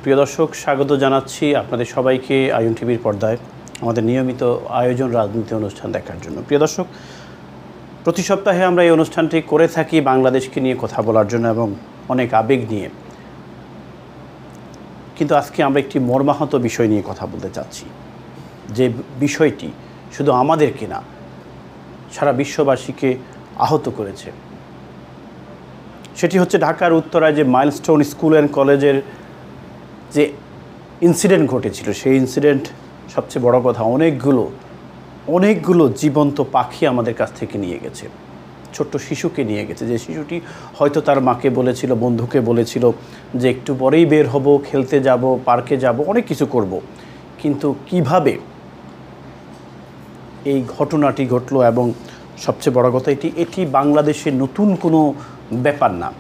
প্রিয় দর্শক, স্বাগত জানাচ্ছি আপনাদের সবাইকে আইয়ন টিভির পর্দায় আমাদের নিয়মিত আয়োজন রাজনীতি অনুষ্ঠান দেখার জন্য। প্রিয় দর্শক, প্রতি সপ্তাহে আমরা এই অনুষ্ঠানটি করে থাকি বাংলাদেশকে নিয়ে কথা বলার জন্য এবং অনেক আবেগ নিয়ে। কিন্তু আজকে আমরা একটি মর্মাহত বিষয় নিয়ে কথা বলতে চাচ্ছি, যে বিষয়টি শুধু আমাদেরকে না, সারা বিশ্ববাসীকে আহত করেছে। সেটি হচ্ছে ঢাকার উত্তরায় যে মাইলস্টোন স্কুল অ্যান্ড কলেজের যে ইনসিডেন্ট ঘটেছিল, সেই ইনসিডেন্ট সবচেয়ে বড় কথা, অনেকগুলো জীবন্ত পাখি আমাদের কাছ থেকে নিয়ে গেছে, ছোট্ট শিশুকে নিয়ে গেছে। যে শিশুটি হয়তো তার মাকে বলেছিল, বন্ধুকে বলেছিল যে একটু পরেই বের হব, খেলতে যাব, পার্কে যাব, অনেক কিছু করব। কিন্তু কিভাবে এই ঘটনাটি ঘটলো, এবং সবচেয়ে বড় কথা, এটি বাংলাদেশের নতুন কোনো ব্যাপার না।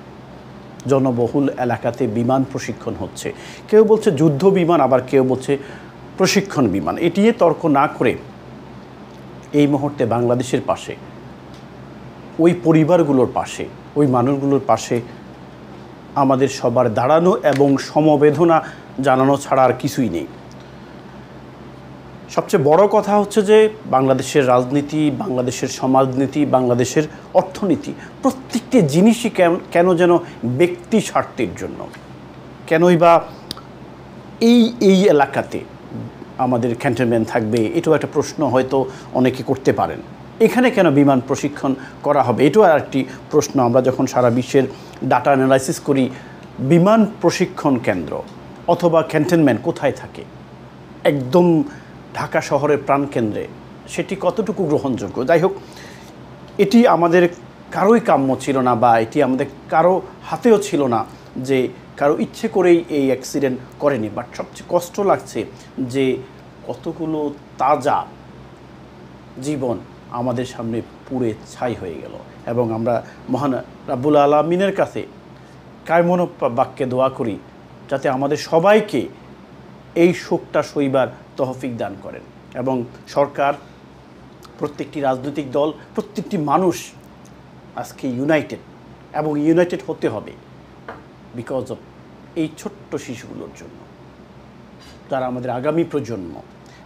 জনবহুল এলাকাতে বিমান প্রশিক্ষণ হচ্ছে, কেউ বলছে যুদ্ধ বিমান, আবার কেউ বলছে প্রশিক্ষণ বিমান। এটি নিয়ে তর্ক না করে এই মুহূর্তে বাংলাদেশের পাশে, ওই পরিবারগুলোর পাশে, ওই মানুষগুলোর পাশে আমাদের সবার দাঁড়ানো এবং সমবেদনা জানানো ছাড়া আর কিছুই নেই। সবচেয়ে বড় কথা হচ্ছে যে বাংলাদেশের রাজনীতি, বাংলাদেশের সমাজনীতি, বাংলাদেশের অর্থনীতি, প্রত্যেকটি জিনিসই কেন যেন ব্যক্তি স্বার্থের জন্য, কেনই বা এই এলাকাতে আমাদের ক্যান্টনমেন্ট থাকবে, এটাও একটা প্রশ্ন হয়তো অনেকে করতে পারেন। এখানে কেন বিমান প্রশিক্ষণ করা হবে, এটাও আর একটি প্রশ্ন। আমরা যখন সারা বিশ্বের ডাটা অ্যানালাইসিস করি, বিমান প্রশিক্ষণ কেন্দ্র অথবা ক্যান্টনমেন্ট কোথায় থাকে, একদম ঢাকা শহরের প্রাণকেন্দ্রে, সেটি কতটুকু গ্রহণযোগ্য? যাই হোক, এটি আমাদের কারোই কাম্য ছিল না, বা এটি আমাদের কারো হাতেও ছিল না, যে কারো ইচ্ছে করেই এই অ্যাক্সিডেন্ট করেনি। বাট সবচেয়ে কষ্ট লাগছে যে কতগুলো তাজা জীবন আমাদের সামনে পুড়ে ছাই হয়ে গেল। এবং আমরা মহান রাব্বুল আলামিনের কাছে কায়মন বাক্যে দোয়া করি যাতে আমাদের সবাইকে এই শোকটা সইবার তৌফিক দান করেন। এবং সরকার, প্রত্যেকটি রাজনৈতিক দল, প্রত্যেকটি মানুষ আজকে ইউনাইটেড, এবং ইউনাইটেড হতে হবে বিকজ অফ এই ছোট্ট শিশুগুলোর জন্য, তারা আমাদের আগামী প্রজন্ম।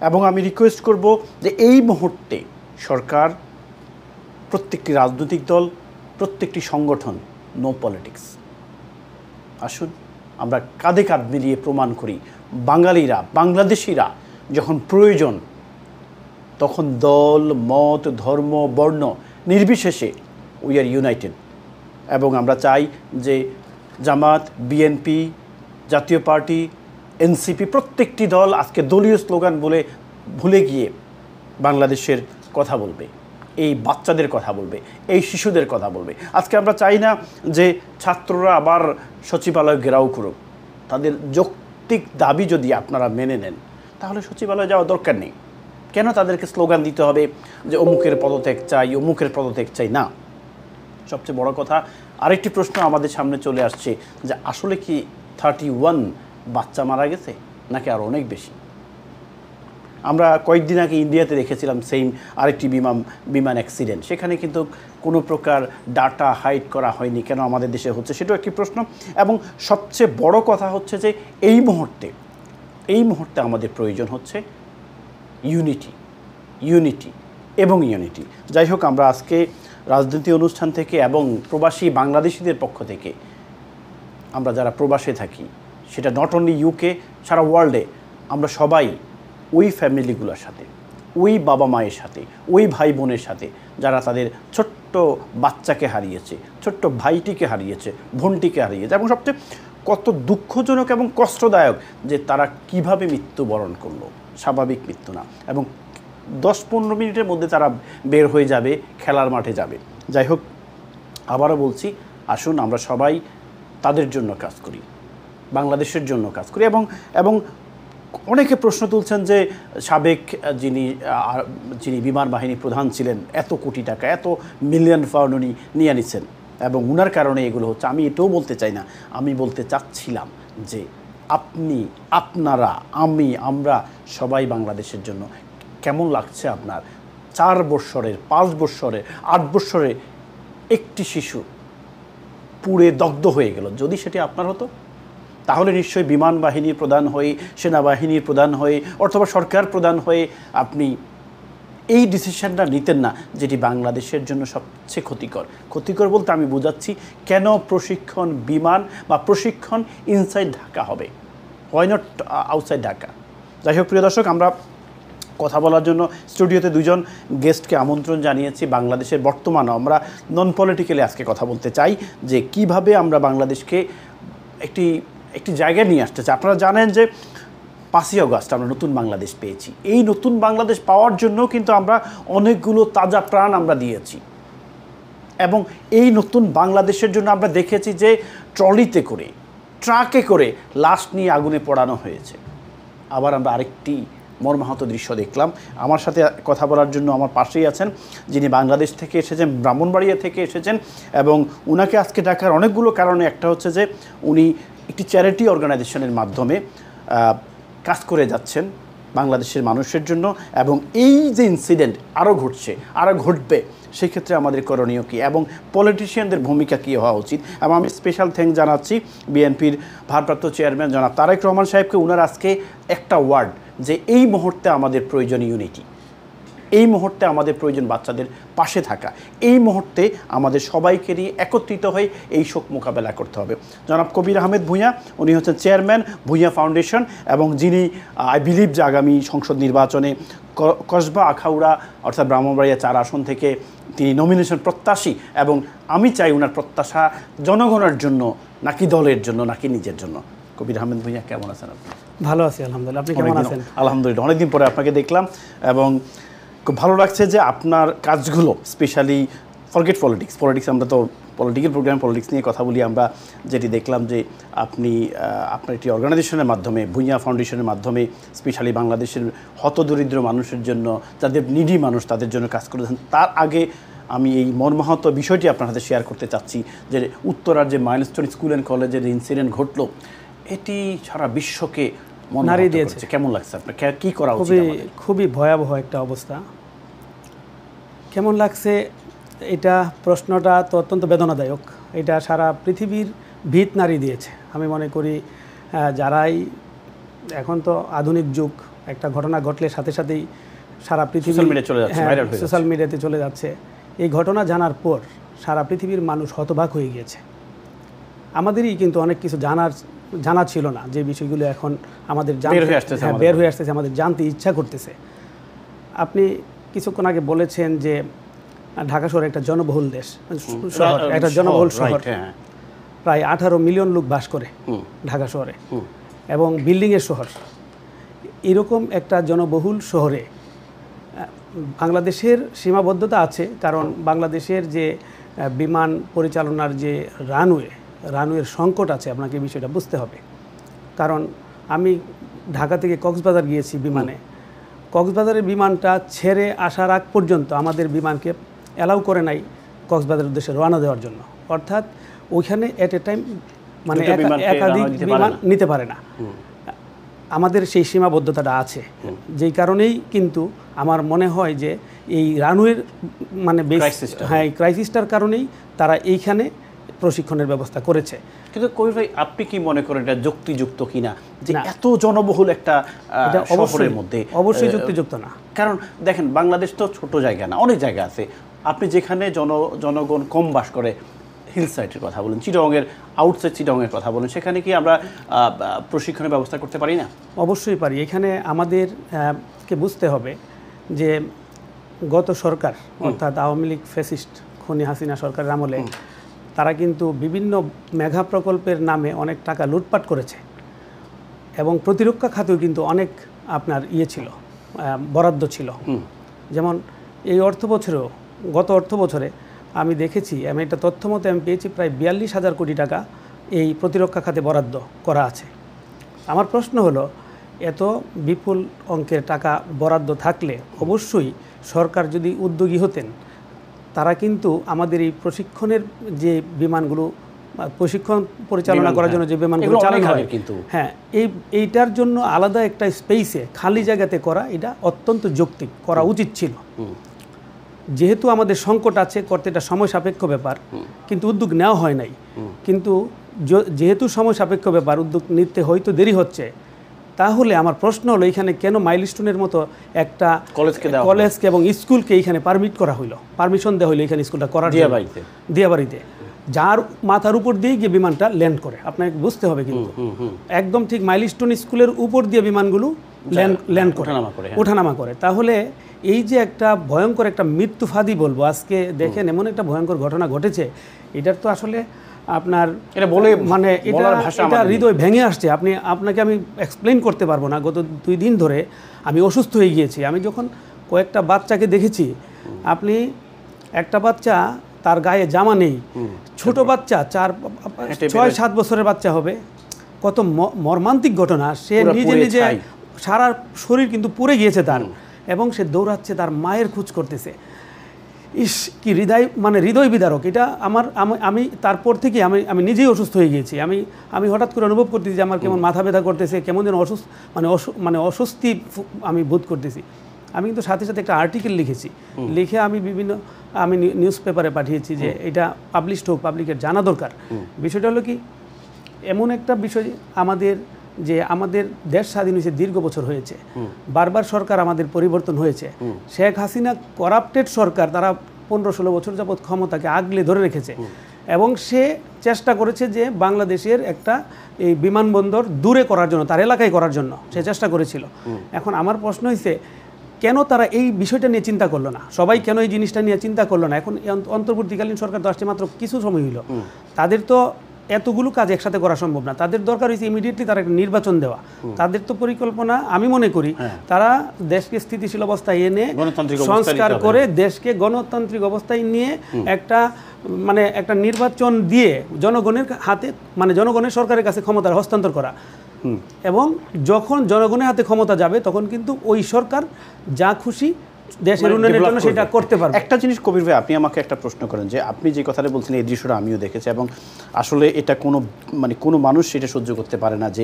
এবং আমি রিকোয়েস্ট করব যে এই মুহূর্তে সরকার, প্রত্যেকটি রাজনৈতিক দল, প্রত্যেকটি সংগঠন, নো পলিটিক্স। আসুন আমরা কাঁধে কাঁধ মিলিয়ে প্রমাণ করি, বাঙালিরা, বাংলাদেশিরা যখন প্রয়োজন, তখন দল, মত, ধর্ম, বর্ণ নির্বিশেষে উই আর ইউনাইটেড। এবং আমরা চাই যে জামাত, বিএনপি, জাতীয় পার্টি, এনসিপি, প্রত্যেকটি দল আজকে দলীয় স্লোগান বলে ভুলে গিয়ে বাংলাদেশের কথা বলবে, এই বাচ্চাদের কথা বলবে, এই শিশুদের কথা বলবে। আজকে আমরা চাই না যে ছাত্ররা আবার সচিবালয় ঘেরাও করুক। তাদের যৌক্তিক দাবি যদি আপনারা মেনে নেন, তাহলে সচিবালয়ে যাওয়ার দরকার নেই। কেন তাদেরকে স্লোগান দিতে হবে যে অমুকের পদত্যাগ চাই, অমুকের পদত্যাগ চাই? না। সবচেয়ে বড় কথা, আরেকটি প্রশ্ন আমাদের সামনে চলে আসছে যে আসলে কি 31 বাচ্চা মারা গেছে, নাকি আরও অনেক বেশি? আমরা কয়েকদিন আগে ইন্ডিয়াতে দেখেছিলাম সেম আরেকটি বিমান অ্যাক্সিডেন্ট। সেখানে কিন্তু কোনো প্রকার ডাটা হাইড করা হয়নি, কেন আমাদের দেশে হচ্ছে সেটাও একটি প্রশ্ন। এবং সবচেয়ে বড় কথা হচ্ছে যে এই মুহূর্তে আমাদের প্রয়োজন হচ্ছে ইউনিটি এবং ইউনিটি। যাই হোক, আমরা আজকে রাজনীতি অনুষ্ঠান থেকে এবং প্রবাসী বাংলাদেশিদের পক্ষ থেকে, আমরা যারা প্রবাসে থাকি, সেটা নট অনলি ইউকে, সারা ওয়ার্ল্ডে, আমরা সবাই ওই ফ্যামিলিগুলোর সাথে, ওই বাবা মায়ের সাথে, ওই ভাই বোনের সাথে যারা তাদের ছোট্ট বাচ্চাকে হারিয়েছে, ছোট্ট ভাইটিকে হারিয়েছে, বোনটিকে হারিয়েছে। এবং সবচেয়ে কত দুঃখজনক এবং কষ্টদায়ক যে তারা কিভাবে মৃত্যুবরণ করলো, স্বাভাবিক মৃত্যু না। এবং 10-15 মিনিটের মধ্যে তারা বের হয়ে যাবে, খেলার মাঠে যাবে। যাই হোক, আবারও বলছি, আসুন আমরা সবাই তাদের জন্য কাজ করি, বাংলাদেশের জন্য কাজ করি। এবং অনেকে প্রশ্ন তুলছেন যে সাবেক যিনি বিমান বাহিনী প্রধান ছিলেন, এত কোটি টাকা, এত মিলিয়ন পাউন্ড উনি নিয়ে নিচ্ছেন, এবং উনার কারণে এগুলো হচ্ছে। আমি এটাও বলতে চাই না, আমি বলতে চাচ্ছিলাম যে আপনি, আপনারা, আমরা সবাই বাংলাদেশের জন্য। কেমন লাগছে আপনার 4 বৎসরের, 5 বৎসরের, 8 বৎসরের একটি শিশু পুড়ে দগ্ধ হয়ে গেল? যদি সেটি আপনার হতো, তাহলে নিশ্চয়ই বিমান বাহিনীর প্রধান হয়ে, সেনাবাহিনীর প্রধান হয়ে, অথবা সরকার প্রধান হয়ে আপনি এই ডিসিশনটা নিতেন না, যেটি বাংলাদেশের জন্য সবচেয়ে ক্ষতিকর বলতে আমি বোঝাচ্ছি কেন প্রশিক্ষণ বিমান বা প্রশিক্ষণ ইনসাইড ঢাকা হবে, হোয়াই নট আউটসাইড ঢাকা। যাই হোক প্রিয় দর্শক, আমরা কথা বলার জন্য স্টুডিওতে দুজন গেস্টকে আমন্ত্রণ জানিয়েছি। বাংলাদেশের বর্তমানে আমরা নন পলিটিক্যালি আজকে কথা বলতে চাই যে কিভাবে আমরা বাংলাদেশকে একটি জায়গায় নিয়ে আসতে চাই। আপনারা জানেন যে 5ই আগস্ট আমরা নতুন বাংলাদেশ পেয়েছি। এই নতুন বাংলাদেশ পাওয়ার জন্য কিন্তু আমরা অনেকগুলো তাজা প্রাণ আমরা দিয়েছি, এবং এই নতুন বাংলাদেশের জন্য আমরা দেখেছি যে ট্রলিতে করে, ট্রাকে করে লাশ নিয়ে আগুনে পোড়ানো হয়েছে। আবার আমরা আরেকটি মর্মাহত দৃশ্য দেখলাম। আমার সাথে কথা বলার জন্য আমার পাশেই আছেন যিনি বাংলাদেশ থেকে এসেছেন, ব্রাহ্মণবাড়িয়া থেকে এসেছেন, এবং উনাকে আজকে ডাকার অনেকগুলো কারণে একটা হচ্ছে যে উনি একটি চ্যারিটি অর্গানাইজেশনের মাধ্যমে কাজ করে যাচ্ছেন বাংলাদেশের মানুষের জন্য, এবং এই যে ইনসিডেন্ট আরও ঘটছে, আরও ঘটবে, সেক্ষেত্রে আমাদের করণীয় কী এবং পলিটিশিয়ানদের ভূমিকা কী হওয়া উচিত। এবং আমি স্পেশাল থ্যাঙ্ক জানাচ্ছি বিএনপির ভারপ্রাপ্ত চেয়ারম্যান জনাব তারেক রহমান সাহেবকে। উনার আজকে একটা ওয়ার্ড যে এই মুহূর্তে আমাদের প্রয়োজন ইউনিটি, এই মুহূর্তে আমাদের প্রয়োজন বাচ্চাদের পাশে থাকা, এই মুহূর্তে আমাদের সবাইকে নিয়ে একত্রিত হয়ে এই শোক মোকাবেলা করতে হবে। জনাব কবির আহমেদ ভূঁইয়া, উনি হচ্ছেন চেয়ারম্যান ভূঁইয়া ফাউন্ডেশন, এবং যিনি আই বিলিভ যে আগামী সংসদ নির্বাচনে কসবা আখাউড়া অর্থাৎ ব্রাহ্মণবাড়িয়া 4 আসন থেকে তিনি নমিনেশন প্রত্যাশী, এবং আমি চাই ওনার প্রত্যাশা জনগণের জন্য নাকি দলের জন্য নাকি নিজের জন্য। কবির আহমেদ ভূঁইয়া, কেমন আছেন আপনি? ভালো আছি আলহামদুলিল্লাহ, আপনি কেমন আছেন? আলহামদুলিল্লাহ, অনেকদিন পরে আপনাকে দেখলাম এবং খুব ভালো লাগছে যে আপনার কাজগুলো, স্পেশালি ফরগেট পলিটিক্স, আমরা তো পলিটিক্যাল প্রোগ্রাম পলিটিক্স নিয়ে কথা বলি, আমরা যেটি দেখলাম যে আপনি আপনার একটি অর্গানাইজেশনের মাধ্যমে, ভূঁইয়া ফাউন্ডেশনের মাধ্যমে স্পেশালি বাংলাদেশের হতদরিদ্র মানুষের জন্য, যাদের নিডি মানুষ, তাদের জন্য কাজ করেছেন। তার আগে আমি এই মর্মাহত বিষয়টি আপনার হাতে শেয়ার করতে চাচ্ছি যে উত্তরার যে মাইলস্টোন স্কুল অ্যান্ড কলেজের ইনসিডেন্ট ঘটলো, এটি সারা বিশ্বকে নাড়িয়ে দিয়েছে। কেমন লাগছে আপনার? কী করা উচিত? খুবই ভয়াবহ একটা অবস্থা। কেমন লাগছে এটা প্রশ্নটা তো অত্যন্ত বেদনাদায়ক। এটা সারা পৃথিবীর ভিত নাড়িয়ে দিয়েছে। আমি মনে করি যারাই, এখন তো আধুনিক যুগ, একটা ঘটনা ঘটলে সাথে সাথেই সারা পৃথিবী সোশ্যাল মিডিয়াতে চলে যাচ্ছে। এই ঘটনা জানার পর সারা পৃথিবীর মানুষ হতবাক হয়ে গিয়েছে। আমাদেরই কিন্তু অনেক কিছু জানা ছিল না, যে বিষয়গুলো এখন আমাদের বের হয়ে আসতেছে, আমাদের জানতে ইচ্ছা করতেছে। আপনি কিছুক্ষণ আগে বলেছেন যে ঢাকা শহর একটা জনবহুল শহর, একটা জনবহুল শহর, প্রায় 18 মিলিয়ন লোক বাস করে ঢাকা শহরে, এবং বিল্ডিংয়ের শহর। এরকম একটা জনবহুল শহরে বাংলাদেশের সীমাবদ্ধতা আছে, কারণ বাংলাদেশের যে বিমান পরিচালনার যে রানওয়ের সংকট আছে। আপনাকে বিষয়টা বুঝতে হবে, কারণ আমি ঢাকা থেকে কক্সবাজার গিয়েছি বিমানে। কক্সবাজারের বিমানটা ছেড়ে আসার আগ পর্যন্ত আমাদের বিমানকে অ্যালাউ করে নাই কক্সবাজারের উদ্দেশ্যে রওনা দেওয়ার জন্য। অর্থাৎ ওইখানে এট এ টাইম মানে একাধিক বিমান নিতে পারে না। আমাদের সেই সীমাবদ্ধতাটা আছে, যেই কারণেই কিন্তু আমার মনে হয় যে এই রানওয়ের মানে ক্রাইসিসটার কারণেই তারা এইখানে প্রশিক্ষণের ব্যবস্থা করেছে। কিন্তু কবির ভাই, আপনি কি মনে করেন এটা যুক্তিযুক্ত কিনা যে এত জনবহুল একটা শহরের মধ্যে? অবশ্যই যুক্তিযুক্ত না, কারণ দেখেন বাংলাদেশ তো ছোট জায়গা না, অনেক জায়গা আছে। আপনি যেখানে জনগণ কম বাস করে, হিল সাইডের কথা বলেন, চিটাগংয়ের আউটসাইড চিটাগংয়ের কথা বলেন, সেখানে কি আমরা প্রশিক্ষণের ব্যবস্থা করতে পারি না? অবশ্যই পারি। এখানে আমাদেরকে বুঝতে হবে যে গত সরকার অর্থাৎ আওয়ামী লীগ ফ্যাসিস্ট খুনি হাসিনা সরকারের আমলে তারা কিন্তু বিভিন্ন মেগা প্রকল্পের নামে অনেক টাকা লুটপাট করেছে, এবং প্রতিরক্ষা খাতেও কিন্তু অনেক আপনার ছিল, বরাদ্দ ছিল। যেমন এই গত অর্থ বছরে আমি দেখেছি, আমি একটা তথ্য মতো আমি পেয়েছি, প্রায় 42,000 কোটি টাকা এই প্রতিরক্ষা খাতে বরাদ্দ করা আছে। আমার প্রশ্ন হলো, এত বিপুল অঙ্কের টাকা বরাদ্দ থাকলে অবশ্যই সরকার যদি উদ্যোগী হতেন, তারা কিন্তু আমাদের এই প্রশিক্ষণের যে বিমানগুলো প্রশিক্ষণ পরিচালনা করার জন্য যে বিমানগুলো চালানো হয়, হ্যাঁ, এইটার জন্য আলাদা একটা স্পেসে খালি জায়গাতে করা, এটা অত্যন্ত যৌক্তিক করা উচিত ছিল। যেহেতু আমাদের সংকট আছে, করতে এটা সময় সাপেক্ষ ব্যাপার, কিন্তু উদ্যোগ নেওয়া হয় নাই। কিন্তু যেহেতু সময় সাপেক্ষ ব্যাপার, উদ্যোগ নিতে হয়তো দেরি হচ্ছে, তাহলে আমার প্রশ্ন হলো এখানে কেন মাইলস্টোনের মতো একটা কলেজকে এবং স্কুলকে এখানে পারমিশন দেওয়া হইলো এখানে স্কুলটা করার দিয়াবাড়িতে, যার মাথার উপর দিয়ে গিয়ে বিমানটা ল্যান্ড করে। আপনাকে বুঝতে হবে কিন্তু একদম ঠিক মাইলস্টোন স্কুলের উপর দিয়ে বিমানগুলো ল্যান্ড করে, ওঠানামা করে। তাহলে এই যে একটা ভয়ঙ্কর একটা মৃত্যুফাদি বলবো, আজকে দেখেন এমন একটা ভয়ঙ্কর ঘটনা ঘটেছে, এটার তো আসলে আপনার এটা বলে মানে এটা হৃদয় ভেঙে আসছে। আপনাকে আমি এক্সপ্লেন করতে পারবো না। গত 2 দিন ধরে আমি অসুস্থ হয়ে গিয়েছি। আমি যখন কয়েকটা বাচ্চাকে দেখেছি, আপনি একটা বাচ্চা তার গায়ে জামা নেই, ছোট বাচ্চা 6-7 বছরের বাচ্চা হবে, কত মর্মান্তিক ঘটনা। সে নিজে সারা শরীর কিন্তু পুড়ে গিয়েছে তার, এবং সে দৌড়াচ্ছে, তার মায়ের খোঁজ করতেছে। ইস, কি হৃদয় বিদারক এটা। আমি তারপর থেকে আমি নিজেই অসুস্থ হয়ে গিয়েছি। আমি হঠাৎ করে অনুভব করতেছি যে আমার কেমন মাথা ব্যথা করতেছে, কেমন যেন অস্বস্তি আমি বোধ করতেছি। আমি কিন্তু সাথে সাথে একটা আর্টিকেল লিখেছি, লিখে আমি নিউজ পেপারে পাঠিয়েছি যে এটা পাবলিশড হোক, পাবলিকের জানা দরকার। বিষয়টা হলো কি, এমন একটা বিষয় আমাদের দেশ স্বাধীন হয়েছে, দীর্ঘ বছর হয়েছে, বারবার সরকার আমাদের পরিবর্তন হয়েছে। শেখ হাসিনা করাপ্টেড সরকার, তারা 15-16 বছর যাবৎ ক্ষমতাকে আগলে ধরে রেখেছে, এবং সে চেষ্টা করেছে যে বাংলাদেশের একটা এই বিমানবন্দর দূরে করার জন্য, তার এলাকায় করার জন্য সে চেষ্টা করেছিল। এখন আমার প্রশ্ন হয়েছে, কেন তারা এই বিষয়টা নিয়ে চিন্তা করলো না? সবাই কেন এই জিনিসটা নিয়ে চিন্তা করলো না? এখন অন্তর্বর্তীকালীন সরকার তো আসছে মাত্র কিছু সময় হইল, তাদের তো এতগুলো কাজ একসাথে করা সম্ভব না। তাদের দরকার হয়েছে ইমিডিয়েটলি তারা একটা নির্বাচন দেওয়া। তাদের তো পরিকল্পনা, আমি মনে করি তারা দেশকে স্থিতিশীল অবস্থায় এনে সংস্কার করে দেশকে গণতান্ত্রিক অবস্থায় নিয়ে একটা নির্বাচন দিয়ে জনগণের হাতে, জনগণের সরকারের কাছে ক্ষমতার হস্তান্তর করা। এবং যখন জনগণের হাতে ক্ষমতা যাবে, তখন কিন্তু ওই সরকার যা খুশি দেশের উন্নয়নের জন্য সেটা করতে পারবে। একটা জিনিস কবির ভাই, আপনি আমাকে একটা প্রশ্ন করেন যে আপনি যে কথাটা বলছেন, এই দৃশ্যটা আমিও দেখেছি, এবং আসলে এটা কোনো মানুষ সেটা সহ্য করতে পারে না, যে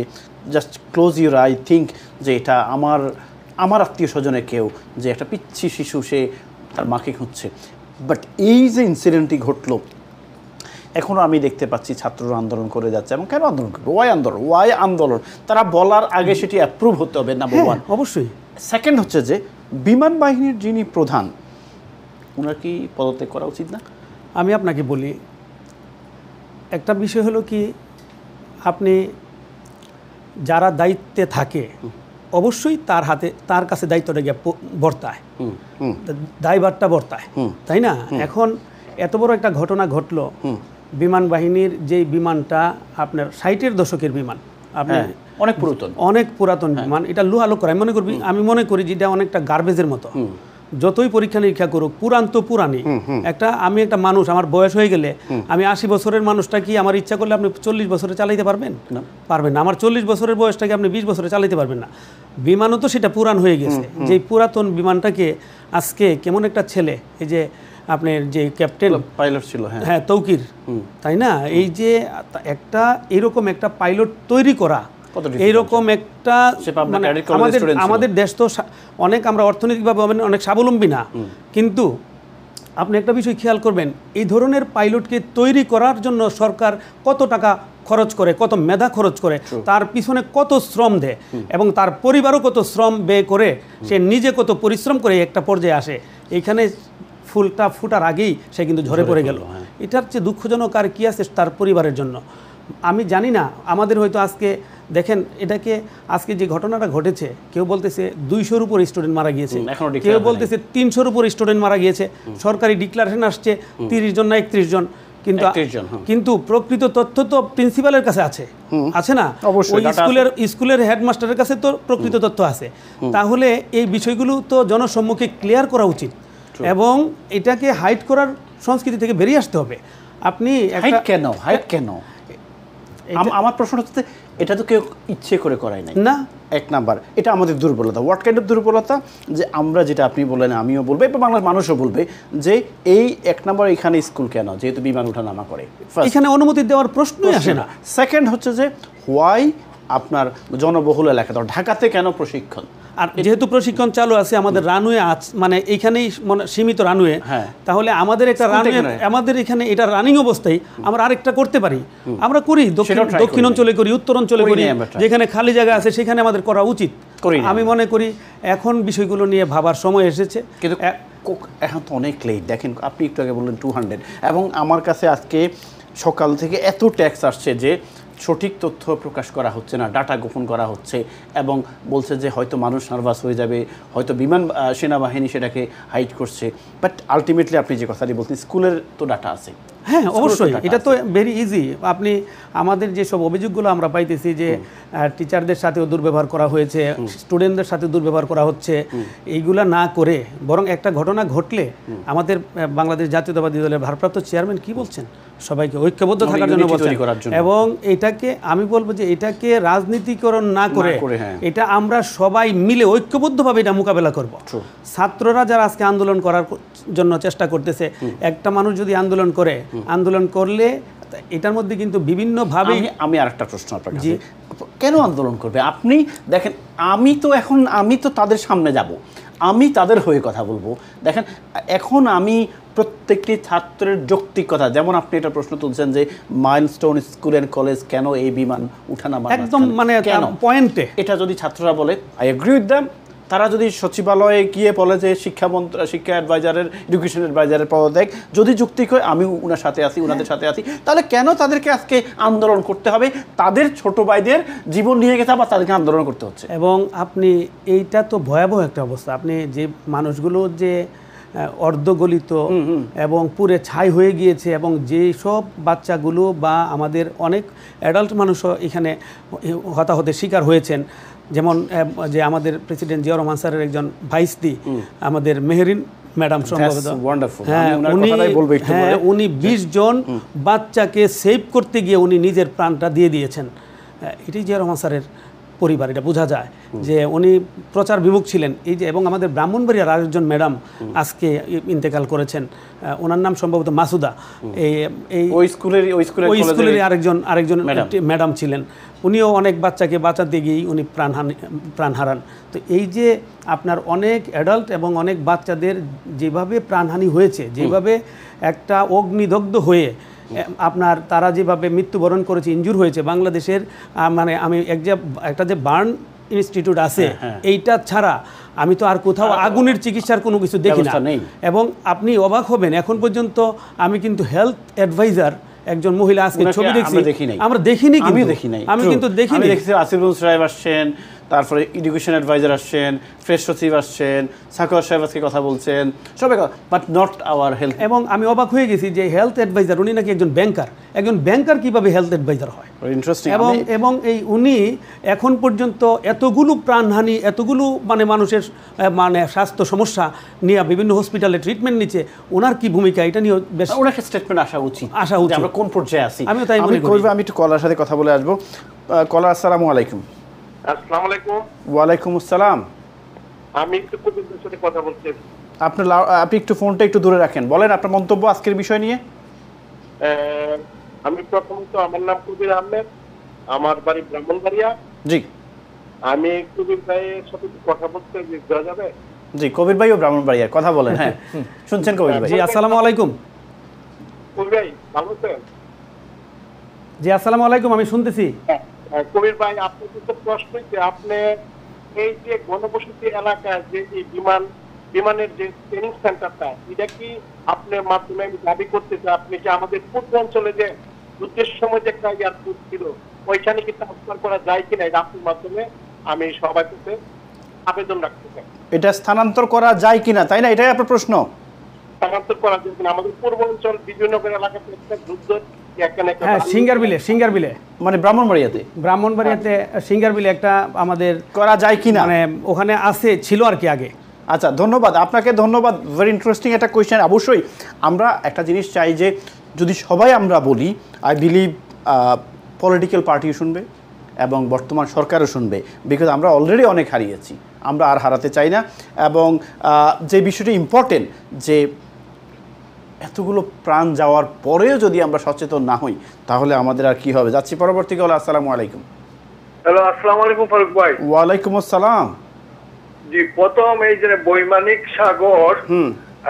just close your I think যে এটা আমার আত্মীয় স্বজনের কেউ, যে একটা পিচ্ছি শিশু সে তার মাকে খুঁজছে। বাট এই যে ইনসিডেন্টটি ঘটলো, এখনও আমি দেখতে পাচ্ছি ছাত্ররা আন্দোলন করে যাচ্ছে। এবং কেন আন্দোলন করবে? ওয়াই আন্দোলন তারা বলার আগে সেটি অ্যাপ্রুভ হতে হবে, নাম্বার 1। অবশ্যই। সেকেন্ড হচ্ছে যে বিমান বাহিনীর যিনি প্রধান, ওনার কি পদত্যাগ করা উচিত না? আমি আপনাকে বলি, একটা বিষয় হলো কি, আপনি যারা দায়িত্বে থাকে অবশ্যই তার কাছে দায়িত্বটা গিয়ে বর্তায়, দায়ভারটা বর্তায়, তাই না? এখন এত বড় একটা ঘটনা ঘটলো, বিমান বাহিনীর যেই বিমানটা আপনার 60-এর দশকের বিমান, অনেক পুরাতন বিমান, এটা লোহালো করা। আমি মনে করি যেটা অনেকটা গার্বেজের মতো। যতই পরীক্ষা নিরীক্ষা করুক, পুরান তো পুরানি। আমি একটা মানুষ, আমার বয়স হয়ে গেলে, আমি 80 বছরের মানুষটা কি আমার ইচ্ছা করলে আপনি 40 বছরে চালাইতে পারবেন? পারবেন না। আমার 40 বছরের বয়সটাকে আপনি 20 বছরে চালাইতে পারবেন না। বিমানও তো সেটা পুরান হয়ে গেছে। যে পুরাতন বিমানটাকে আজকে কেমন একটা ছেলে, এই যে আপনার যে ক্যাপ্টেন পাইলট ছিল, হ্যাঁ তৌকির, তাই না? এই যে এরকম একটা পাইলট তৈরি করা, এইরকম একটা আমাদের দেশ তো অনেক, আমরা অর্থনৈতিকভাবে অনেক স্বাবলম্বী না, কিন্তু আপনি একটা বিষয় খেয়াল করবেন, এই ধরনের পাইলটকে তৈরি করার জন্য সরকার কত টাকা খরচ করে, কত মেধা খরচ করে, তার পিছনে কত শ্রম দেয়, এবং তার পরিবারও কত শ্রম ব্যয় করে, সে নিজে কত পরিশ্রম করে একটা পর্যায়ে আসে। এইখানে ফুলটা ফুটার আগেই সে কিন্তু ঝরে পড়ে গেল। এটার চেয়ে দুঃখজনক আর কি আছে তার পরিবারের জন্য? আমি জানি না। আমাদের হয়তো আজকে দেখেন, এটাকে আজকে যে ঘটনাটা ঘটেছে, কেউ বলতেছে 200-র উপর স্টুডেন্ট মারা গিয়েছে, কেউ বলতেছে 300-র উপর স্টুডেন্ট মারা গিয়েছে। সরকারি ডিক্লারেশন আসছে 30 জন না 31 জন, কিন্তু প্রকৃত তথ্য তো প্রিন্সিপালের কাছে আছে না? ওই স্কুলের হেডমাস্টারের কাছে তো প্রকৃত তথ্য আছে। তাহলে এই বিষয়গুলো তো জনসম্মুখে ক্লিয়ার করা উচিত, এবং এটাকে হাইড করার সংস্কৃতি থেকে বেরিয়ে আসতে হবে। আপনি হাইড কেন? আমার প্রশ্ন হচ্ছে, এটা তো কেউ ইচ্ছে করে করাই নাই না। এক নাম্বার, এটা আমাদের দুর্বলতা। হোয়াট কাইন্ড অফ দুর্বলতা? যে আমরা, যেটা আপনি বললেন, আমিও বলবো, এবং বাংলার মানুষও বলবে, যে এই এক নাম্বার এখানে স্কুল কেন, যেহেতু বিমান ওঠানামা করে, এখানে অনুমতি দেওয়ার প্রশ্নই আসে না। সেকেন্ড হচ্ছে যে হোয়াই আপনার জনবহুল এলাকা, ঢাকাতে কেন প্রশিক্ষণ? আর যেহেতু প্রশিক্ষণ চালু আছে আমাদের রানওয়ে মানে এইখানেই সীমিত রানওয়ে, তাহলে আমাদের একটা রানওয়ে আমাদের এখানে এটা রানিং অবস্থায় আমরা আরেকটা করতে পারি, আমরা করি, দক্ষিণ অঞ্চলে করি, উত্তর অঞ্চলে করি, যেখানে খালি জায়গা আছে সেখানে আমাদের করা উচিত। আমি মনে করি এখন বিষয়গুলো নিয়ে ভাবার সময় এসেছে, কিন্তু এখন তো অনেক লেট। দেখেন আপনি একটু আগে বললেন 200, এবং আমার কাছে আজকে সকাল থেকে এত ট্যাক্স আসছে যে সঠিক তথ্য প্রকাশ করা হচ্ছে না, ডাটা গোপন করা হচ্ছে, এবং বলছে যে হয়তো মানুষ নার্ভাস হয়ে যাবে, হয়তো বিমান সেনাবাহিনী সেটাকে হাইড করছে। বাট আলটিমেটলি আপনি যে কথাটি বলছেন, স্কুলের তো ডাটা আছে। হ্যাঁ, অবশ্যই, এটা তো ভেরি ইজি। আপনি আমাদের যেসব অভিযোগগুলো আমরা পাইতেছি যে টিচারদের সাথেও দুর্ব্যবহার করা হয়েছে, স্টুডেন্টদের সাথে দুর্ব্যবহার করা হচ্ছে, এইগুলা না করে বরং একটা ঘটনা ঘটলে আমাদের বাংলাদেশ জাতীয়তাবাদী দলের ভারপ্রাপ্ত চেয়ারম্যান কি বলছেন, সবাইকে ঐক্যবদ্ধ থাকার জন্য বলছেন, এবং এটাকে আমি বলবো যে এটাকে রাজনীতিকরণ না করে এটা আমরা সবাই মিলে ঐক্যবদ্ধভাবে এটা মোকাবেলা করব। ছাত্ররা যারা আজকে আন্দোলন করার জন্য চেষ্টা করতেছে, একটা মানুষ যদি আন্দোলন করে, আন্দোলন করলে এটার মধ্যে কিন্তু বিভিন্নভাবে। আমি আরেকটা প্রশ্ন আপনার কাছে, কেন আন্দোলন করবে? আপনি দেখেন, আমি তো তাদের সামনে যাব, আমি তাদের হয়ে কথা বলবো। দেখেন এখন আমি প্রত্যেকটি ছাত্রের যৌক্তিক কথা, যেমন আপনি এটা প্রশ্ন তুলছেন যে মাইলস্টোন স্কুল অ্যান্ড কলেজ কেন এই বিমান উঠানামা, একদম মানে পয়েন্টে এটা যদি ছাত্ররা বলে, আই এগ্রি উইথ দ্যাম। তারা যদি সচিবালয়ে গিয়ে বলে যে শিক্ষা অ্যাডভাইজারের, এডুকেশন অ্যাডভাইজারের পদত্যাগ যদি যুক্তি হয়, আমি ওনার সাথে আছি, ওনাদের সাথে আছি, তাহলে কেন তাদেরকে আজকে আন্দোলন করতে হবে? তাদের ছোট ভাইদের জীবন নিয়ে গেছে, আবার তাদেরকে আন্দোলন করতে হচ্ছে। এবং আপনি এইটা তো ভয়াবহ একটা অবস্থা। আপনি যে মানুষগুলো যে অর্ধগলিত এবং পুরে ছাই হয়ে গিয়েছে, এবং যেসব বাচ্চাগুলো বা আমাদের অনেক অ্যাডাল্ট মানুষও এখানে হতাহতের শিকার হয়েছেন, যেমন যে আমাদের প্রেসিডেন্ট জিয়া রহমান স্যারের একজন ভাইস্তি আমাদের মেহেরিন ম্যাডাম সম্ভবত, উনি 20 জন বাচ্চাকে সেভ করতে গিয়ে উনি নিজের প্রাণটা দিয়ে দিয়েছেন। এটাই জিয়া রহমান স্যারের পরিবার, এটা বোঝা যায় যে উনি প্রচার বিমুখ ছিলেন। এই যে, এবং আমাদের ব্রাহ্মণবাড়িয়ার আরেকজন ম্যাডাম আজকে ইন্তেকাল করেছেন, ওনার নাম সম্ভবত মাসুদা, ওই স্কুলের আরেকজন ম্যাডাম ছিলেন, উনিও অনেক বাচ্চাকে বাঁচাতে গিয়েই উনি প্রাণ হারান। তো এই যে আপনার অনেক অ্যাডাল্ট এবং অনেক বাচ্চাদের যেভাবে প্রাণহানি হয়েছে, যেভাবে একটা অগ্নিদগ্ধ হয়ে আপনার তারা যেভাবে মৃত্যুবরণ করেছে, ইনজুর হয়েছে, বাংলাদেশের মানে আমি একটা যে বার্ন ইনস্টিটিউট আছে, এইটা ছাড়া আমি তো আর কোথাও আগুনের চিকিৎসার কোনো কিছু দেখি না। এবং আপনি অবাক হবেন, এখন পর্যন্ত আমি কিন্তু হেলথ অ্যাডভাইজার একজন মহিলা আজকে ছবি দেখছি, আমরা দেখিনি, আমি কিন্তু দেখিনি। আসিফুল সাহেব আসছেন, তারপরে এডুকেশন অ্যাডভাইজার আসছেন, ফ্রেশ সচিব আসছেন, সাকর সাহেব আজকে কথা বলছেন, সবাই, বাট নট আওয়ার হেলথ। এবং আমি অবাক হয়ে গেছি যে হেলথ অ্যাডভাইজার, উনি নাকি একজন ব্যাংকার কিভাবে হেলথ অ্যাডভাইজার হয়? ইন্টারেস্টিং। এবং এই উনি এখন পর্যন্ত এতগুলো প্রাণহানি, এতগুলো মানে মানুষের মানে স্বাস্থ্য সমস্যা নিয়ে বিভিন্ন হসপিটালে ট্রিটমেন্ট নিচ্ছে, ওনার কি ভূমিকা, এটা নিয়ে বেশ ওনার স্টেটমেন্ট আসা উচিত আমরা কোন পর্যায়ে আছি। আমি তাই মনে করি। আমি একটু কলার সাথে কথা বলে আসবো। কলার, আসসালামু আলাইকুম। আসসালামু আলাইকুম। ওয়ালাইকুম আসসালাম। আমি একটু কবিরদের সাথে কথা বলতে। আপনি একটু ফোনটা একটু দূরে রাখেন, বলেন আপনার মন্তব্য আজকের বিষয় নিয়ে। আমি প্রথমত, আমার নাম কবির আহমেদ, আমার বাড়ি ব্রাহ্মণবাড়িয়া। জি। আমি কবির ভাইয়ের সাথে কথা বলতে দেওয়া যাবে? জি, কবির ভাইও ব্রাহ্মণবাড়িয়া, কথা বলেন। হ্যাঁ, শুনছেন কবির ভাই? জি, আসসালামু আলাইকুম। কবির ভাই ভালো আছেন? জি, আসসালামু আলাইকুম, আমি শুনতেছি। কবির ভাই, আপনি তো প্রশ্ন, যে আপনি এই যে ঘনবসতি এলাকায় যে এই বিমানের যে ট্রেনিং সেন্টারটা, এটা কি আপনার মাধ্যমে আমি দাবি করতে চাই, আপনি যে আমাদের পূর্ব অঞ্চলে যে যুদ্ধের সময় যে একটা এয়ারপোর্ট ছিল, ওইখানে কি ট্রান্সফার করা যায় কিনা, এটা আপনার মাধ্যমে আমি সবাই কাছে আবেদন রাখতে চাই। এটা স্থানান্তর করা যায় কিনা, তাই না? এটাই আপনার প্রশ্ন। স্থানান্তর করা যায় কিনা? আমাদের পূর্ব অঞ্চল বিজয়নগর এলাকাতে একটা যুদ্ধ, হ্যাঁ, সিঙ্গারবিলে মানে ব্রাহ্মণবাড়িয়াতে সিঙ্গারবিলে একটা আমাদের করা যায় কিনা, মানে ওখানে ছিল আর কি আগে। আচ্ছা, ধন্যবাদ আপনাকে, ধন্যবাদ। ভেরি ইন্টারেস্টিং একটা কোয়েশ্চেন। অবশ্যই আমরা একটা জিনিস চাই যে যদি সবাই আমরা বলি, আই বিলিভ পলিটিক্যাল পার্টিও শুনবে এবং বর্তমান সরকারও শুনবে, বিকজ আমরা অলরেডি অনেক হারিয়েছি, আমরা আর হারাতে চাই না। এবং যে বিষয়টি ইম্পর্টেন্ট, যে এতগুলো প্রাণ যাওয়ার পরেও যদি আমরা সচেতন না হই, তাহলে আমাদের আর কি হবে। যাচ্ছি পরবর্তী কল। আসসালামু আলাইকুম। হ্যালো, আসসালামু আলাইকুম ফারুক ভাই। ওয়ালাইকুম আসসালাম। জি, প্রথম এই যে বৈমানিক সাগর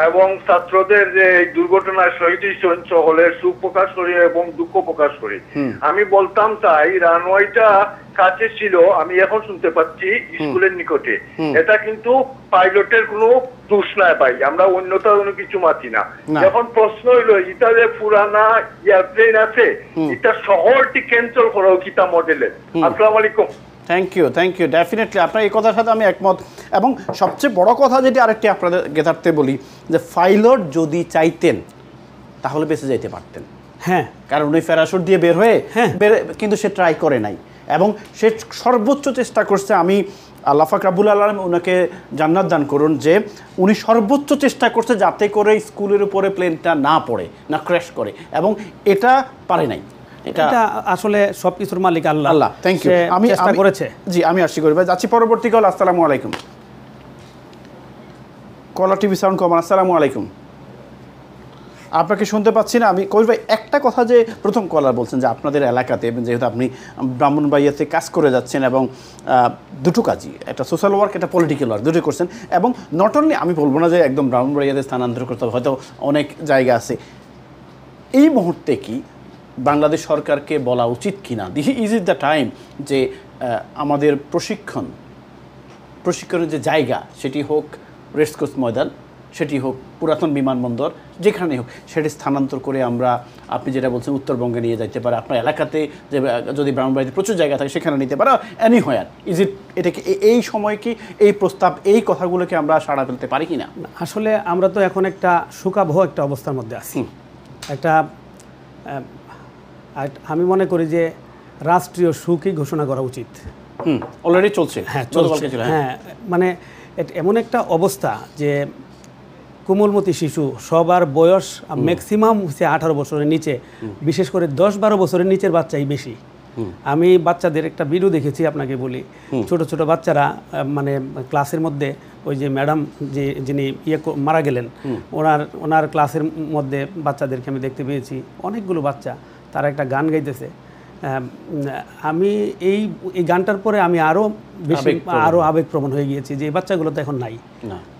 এবং ছাত্রদের যে এই দুর্ঘটনায় শহীদ হয়েছেন সকলের সুখ প্রকাশ করি এবং দুঃখ প্রকাশ করি। আমি বলতাম চাই রানওয়েটা কাছে ছিল, আমি এখন শুনতে পাচ্ছি স্কুলের নিকটে। এটা কিন্তু পাইলটের কোনো দোষ নাই ভাই, আমরা অন্যতা কোনো কিছু মাতি না। এখন প্রশ্ন হইলো এটা যে পুরানা এয়ারপ্লেন আছে, এটা শহরটি ক্যান্সেল করা কিতা মডেলের। আসসালামু আলাইকুম। থ্যাংক ইউ ডেফিনেটলি আপনার এই কথার সাথে আমি একমত। এবং সবচেয়ে বড় কথা যেটি আরেকটি আপনাদের গেতার্থে বলি যে পাইলট যদি চাইতেন তাহলে বেঁচে যাইতে পারতেন। হ্যাঁ, কারণ উনি প্যারাশুট দিয়ে বের হয়ে কিন্তু সে ট্রাই করে নাই এবং সে সর্বোচ্চ চেষ্টা করছে। আমি আল্লাহ পাক রব্বুল আলামিন ওনাকে জান্নাত দান করুন যে উনি সর্বোচ্চ চেষ্টা করছে যাতে করে স্কুলের উপরে প্লেনটা না পড়ে, না ক্র্যাশ করে, এবং এটা পারে নাই। এটা আসলে সবকিছুর মালিক আল্লাহ। Thank you. আমি চেষ্টা করেছে। জি, আমি আসি করি ভাই। যাচ্ছি পরবর্তী কল। আসসালামু আলাইকুম। কলার টিভি সাউন্ড কমান। আসসালামু আলাইকুম। আপনাকে শুনতে পাচ্ছি না আমি। কবির ভাই, একটা কথা যে প্রথম কলার বলছেন যে আপনাদের এলাকাতে, যেহেতু আপনি ব্রাহ্মণবাড়িয়াতে কাজ করে যাচ্ছেন এবং দুটো কাজই, একটা সোশ্যাল ওয়ার্ক, একটা পলিটিক্যাল ওয়ার্ক, দুটোই করছেন, এবং নট অনলি আমি বলবো না যে একদম ব্রাহ্মণবাড়িয়াতে স্থানান্তর করতে হবে, হয়তো অনেক জায়গা আছে। এই মুহূর্তে কি বাংলাদেশ সরকারকে বলা উচিত কিনা ইজ ইট দ্য টাইম যে আমাদের প্রশিক্ষণের যে জায়গা, সেটি হোক রেসকোর্স ময়দান, সেটি হোক পুরাতন বিমানবন্দর, যেখানে হোক সেটি স্থানান্তর করে আমরা, আপনি যেটা বলছেন, উত্তরবঙ্গে নিয়ে যাইতে পারে, আপনার এলাকাতে যে যদি ব্রাহ্মণবাড়িতে প্রচুর জায়গা থাকে সেখানে নিতে পারে, এনিহোয়ার। ইজ ইট, এটাকে এই সময় কি এই প্রস্তাব, এই কথাগুলোকে আমরা সাড়া ফেলতে পারি কি না? আসলে আমরা তো এখন একটা শোকাবহ একটা অবস্থার মধ্যে আছি। একটা আমি মনে করি যে রাষ্ট্রীয় শোকই ঘোষণা করা উচিত। অলরেডি চলছে। হ্যাঁ, হ্যাঁ, মানে এমন একটা অবস্থা যে কোমলমতি শিশু, সবার বয়স ম্যাক্সিমাম হচ্ছে 18 বছরের নিচে, বিশেষ করে 10-12 বছরের নিচের বাচ্চাই বেশি। আমি বাচ্চাদের একটা ভিডিও দেখেছি, আপনাকে বলি, ছোট ছোট বাচ্চারা মানে ক্লাসের মধ্যে, ওই যে ম্যাডাম যিনি মারা গেলেন, ওনার ক্লাসের মধ্যে বাচ্চাদেরকে আমি দেখতে পেয়েছি, অনেকগুলো বাচ্চা, তারা একটা গান গাইতেছে। আমি এই গানটার পরে আমি আরও আবেগপ্রবণ হয়ে গিয়েছি যে এই বাচ্চাগুলো তো এখন নাই,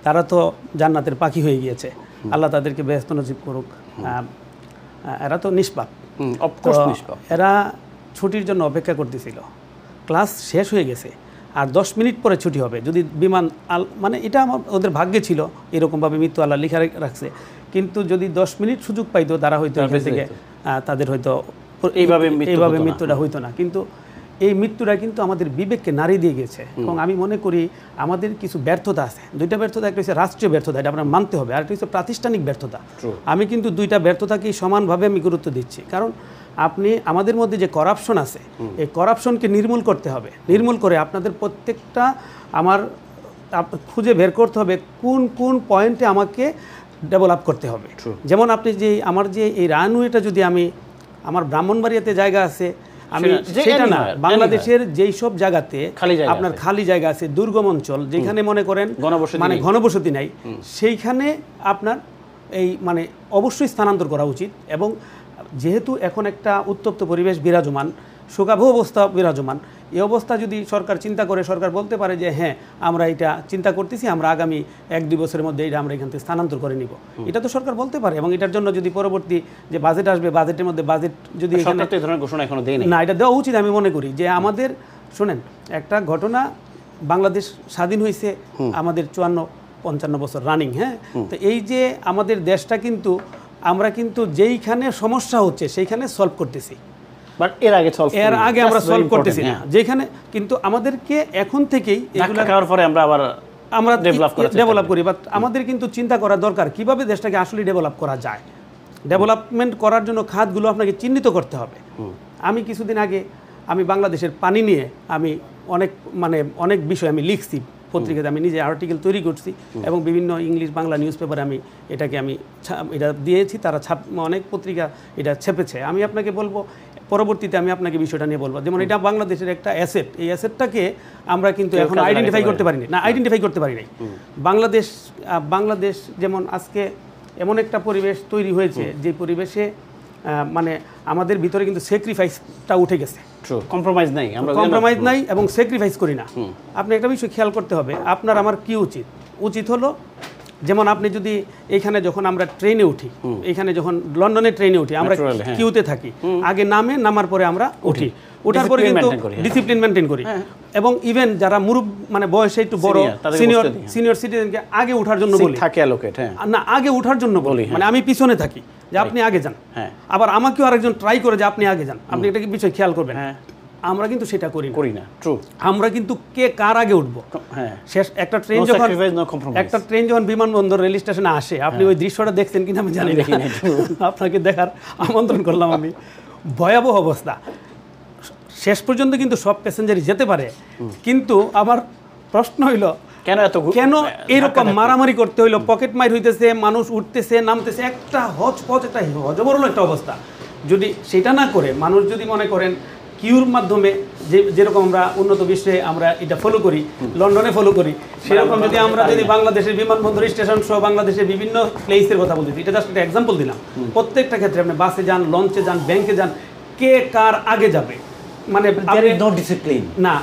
তারা তো জান্নাতের পাখি হয়ে গিয়েছে, আল্লাহ তাদেরকে বেহেশত নসিব করুক। এরা তো নিষ্পাপ, এরা ছুটির জন্য অপেক্ষা করতেছিল, ক্লাস শেষ হয়ে গেছে, আর 10 মিনিট পরে ছুটি হবে, যদি বিমান মানে এটা ওদের ভাগ্যে ছিল, এরকমভাবে মৃত্যু আল্লাহ লিখা রাখছে, কিন্তু যদি 10 মিনিট সুযোগ পাইতো তারা হয়তো এখান থেকে তাদের হয়তো এইভাবে মৃত্যুটা হইতো না। কিন্তু এই মৃত্যুটা কিন্তু আমাদের বিবেককে নাড়িয়ে দিয়ে গেছে, এবং আমি মনে করি আমাদের কিছু ব্যর্থতা আছে, দুইটা ব্যর্থতা, একটা হচ্ছে রাষ্ট্রীয় ব্যর্থতা, এটা আপনার মানতে হবে, আর একটা হচ্ছে প্রাতিষ্ঠানিক ব্যর্থতা। আমি কিন্তু দুইটা ব্যর্থতাকেই সমানভাবে আমি গুরুত্ব দিচ্ছি, কারণ আপনি আমাদের মধ্যে যে করাপশন আছে, এই করাপশনকে নির্মূল করতে হবে। নির্মূল করে আপনাদের প্রত্যেকটা আমার খুঁজে বের করতে হবে কোন কোন পয়েন্টে আমাকে ডেভেলপ করতে হবে। যেমন আপনি যে আমার যে এই রানওয়েটা যদি আমি, আমার ব্রাহ্মণবাড়িয়াতে জায়গা আছে, আমি সেটা না, বাংলাদেশের যেই সব জায়গাতে আপনার খালি জায়গা আছে, দুর্গম অঞ্চল, যেখানে মনে করেন মানে ঘনবসতি নাই, সেইখানে আপনার এই মানে অবশ্যই স্থানান্তর করা উচিত। এবং যেহেতু এখন একটা উত্তপ্ত পরিবেশ বিরাজমান, শোকাবহ অবস্থা বিরাজমান, এই অবস্থা যদি সরকার চিন্তা করে, সরকার বলতে পারে যে হ্যাঁ আমরা এটা চিন্তা করতেছি, আমরা আগামী 1-2 বছরের মধ্যে এটা আমরা এখান থেকে স্থানান্তর করে নিব, এটা তো সরকার বলতে পারে। এবং এটার জন্য যদি পরবর্তী যে বাজেট আসবে, বাজেটের মধ্যে বাজেট যদি ঘোষণা এখনো দেয়নি, না, এটা দেওয়া উচিত। আমি মনে করি যে আমাদের, শোনেন একটা ঘটনা, বাংলাদেশ স্বাধীন হয়েছে আমাদের 54-55 বছর রানিং, হ্যাঁ, তো এই যে আমাদের দেশটা কিন্তু আমরা কিন্তু যেইখানে সমস্যা হচ্ছে সেইখানে সলভ করতেছি, বাট এর আগে আমরা সলভ করতেছি না, যেখানে কিন্তু আমাদেরকে এখন থেকেই এগুলা খাওয়ার পরে আমরা ডেভেলপ করি, বাট আমাদের কিন্তু চিন্তা করা দরকার কিভাবে দেশটাকে আসলে ডেভেলপ করা যায়। ডেভেলপমেন্ট করার জন্য খাতগুলো আপনাকে চিহ্নিত করতে হবে। আমি কিছুদিন আগে আমি বাংলাদেশের পানি নিয়ে আমি অনেক বিষয় আমি লিখছি পত্রিকাতে, আমি নিজে আর্টিকেল তৈরি করছি এবং বিভিন্ন ইংলিশ বাংলা নিউজ পেপারে আমি এটা দিয়েছি, তারা অনেক পত্রিকা এটা ছেপেছে। আমি আপনাকে বলবো, পরবর্তীতে আমি আপনাকে বিষয়টা নিয়ে বলবো, যেমন এটা বাংলাদেশের একটা অ্যাসেট, এই অ্যাসেটটাকে আমরা কিন্তু এখন আইডেন্টিফাই করতে পারি নাই। বাংলাদেশ যেমন আজকে এমন একটা পরিবেশ তৈরি হয়েছে, যে পরিবেশে মানে আমাদের ভিতরে কিন্তু স্যাক্রিফাইসটা উঠে গেছে। ট্রু, কম্প্রোমাইজ নাই, আমরা কম্প্রোমাইজ নাই এবং স্যাক্রিফাইস করি না। আপনি একটা বিষয় খেয়াল করতে হবে, আপনার আমার কি উচিত? উচিত হলো যেমন আপনি যদি এইখানে যখন আমরা ট্রেনে উঠি, এইখানে যখন লন্ডনে ট্রেনে উঠি, আমরা কিউতে থাকি, আগে নামার পরে আমরা উঠি, ওঠার পরে কিন্তু ডিসিপ্লিন মেনটেন করি। এবং ইভেন যারা মানে বয়সে একটু বড় সিনিয়র সিটিজেনকে আগে ওঠার জন্য বলি, থাকে অ্যালোকেট, না আগে ওঠার জন্য বলি, মানে আমি পিছনে থাকি যে আপনি আগে যান, আবার আমাকেও আরেকজন ট্রাই করে যে আপনি আগে যান। আপনি এটা কি বিষয় খেয়াল করবেন? আমরা কিন্তু সেটা করি না। ট্রু, আমরা কিন্তু কে কার আগে উঠবো। শেষ একটা ট্রেন যখন বিমানবন্দর রেল স্টেশনে আসে, আপনি ওই দৃশ্যটা দেখছেন কিনা আমি জানি না, আপনাকে দেখার আমন্ত্রণ করলাম আমি। ভয়াবহ অবস্থা। শেষ পর্যন্ত কিন্তু সব প্যাসেঞ্জারই যেতে পারে, কিন্তু আমার প্রশ্ন হইল কেন এরকম মারামারি করতে হইলো? পকেট মাইর হইতেছে, মানুষ উঠতেছে নামতেছে, একটা হজপজ, একটা হজবরল একটা অবস্থা। যদি সেটা না করে মানুষ যদি মনে করেন কিউর মাধ্যমে, যেরকম আমরা উন্নত বিশ্বে আমরা এটা ফলো করি, লন্ডনে ফলো করি, সেরকম যদি আমরা যদি বাংলাদেশের বিমানবন্দর স্টেশন সহ বাংলাদেশের বিভিন্ন প্লেসের কথা বলতেছি, এটা জাস্ট একটা এক্সাম্পল দিলাম। প্রত্যেকটা ক্ষেত্রে আপনি বাসে যান, লঞ্চে যান, ব্যাংকে যান, কে কার আগে যাবে, মানে ডিসিপ্লিন না,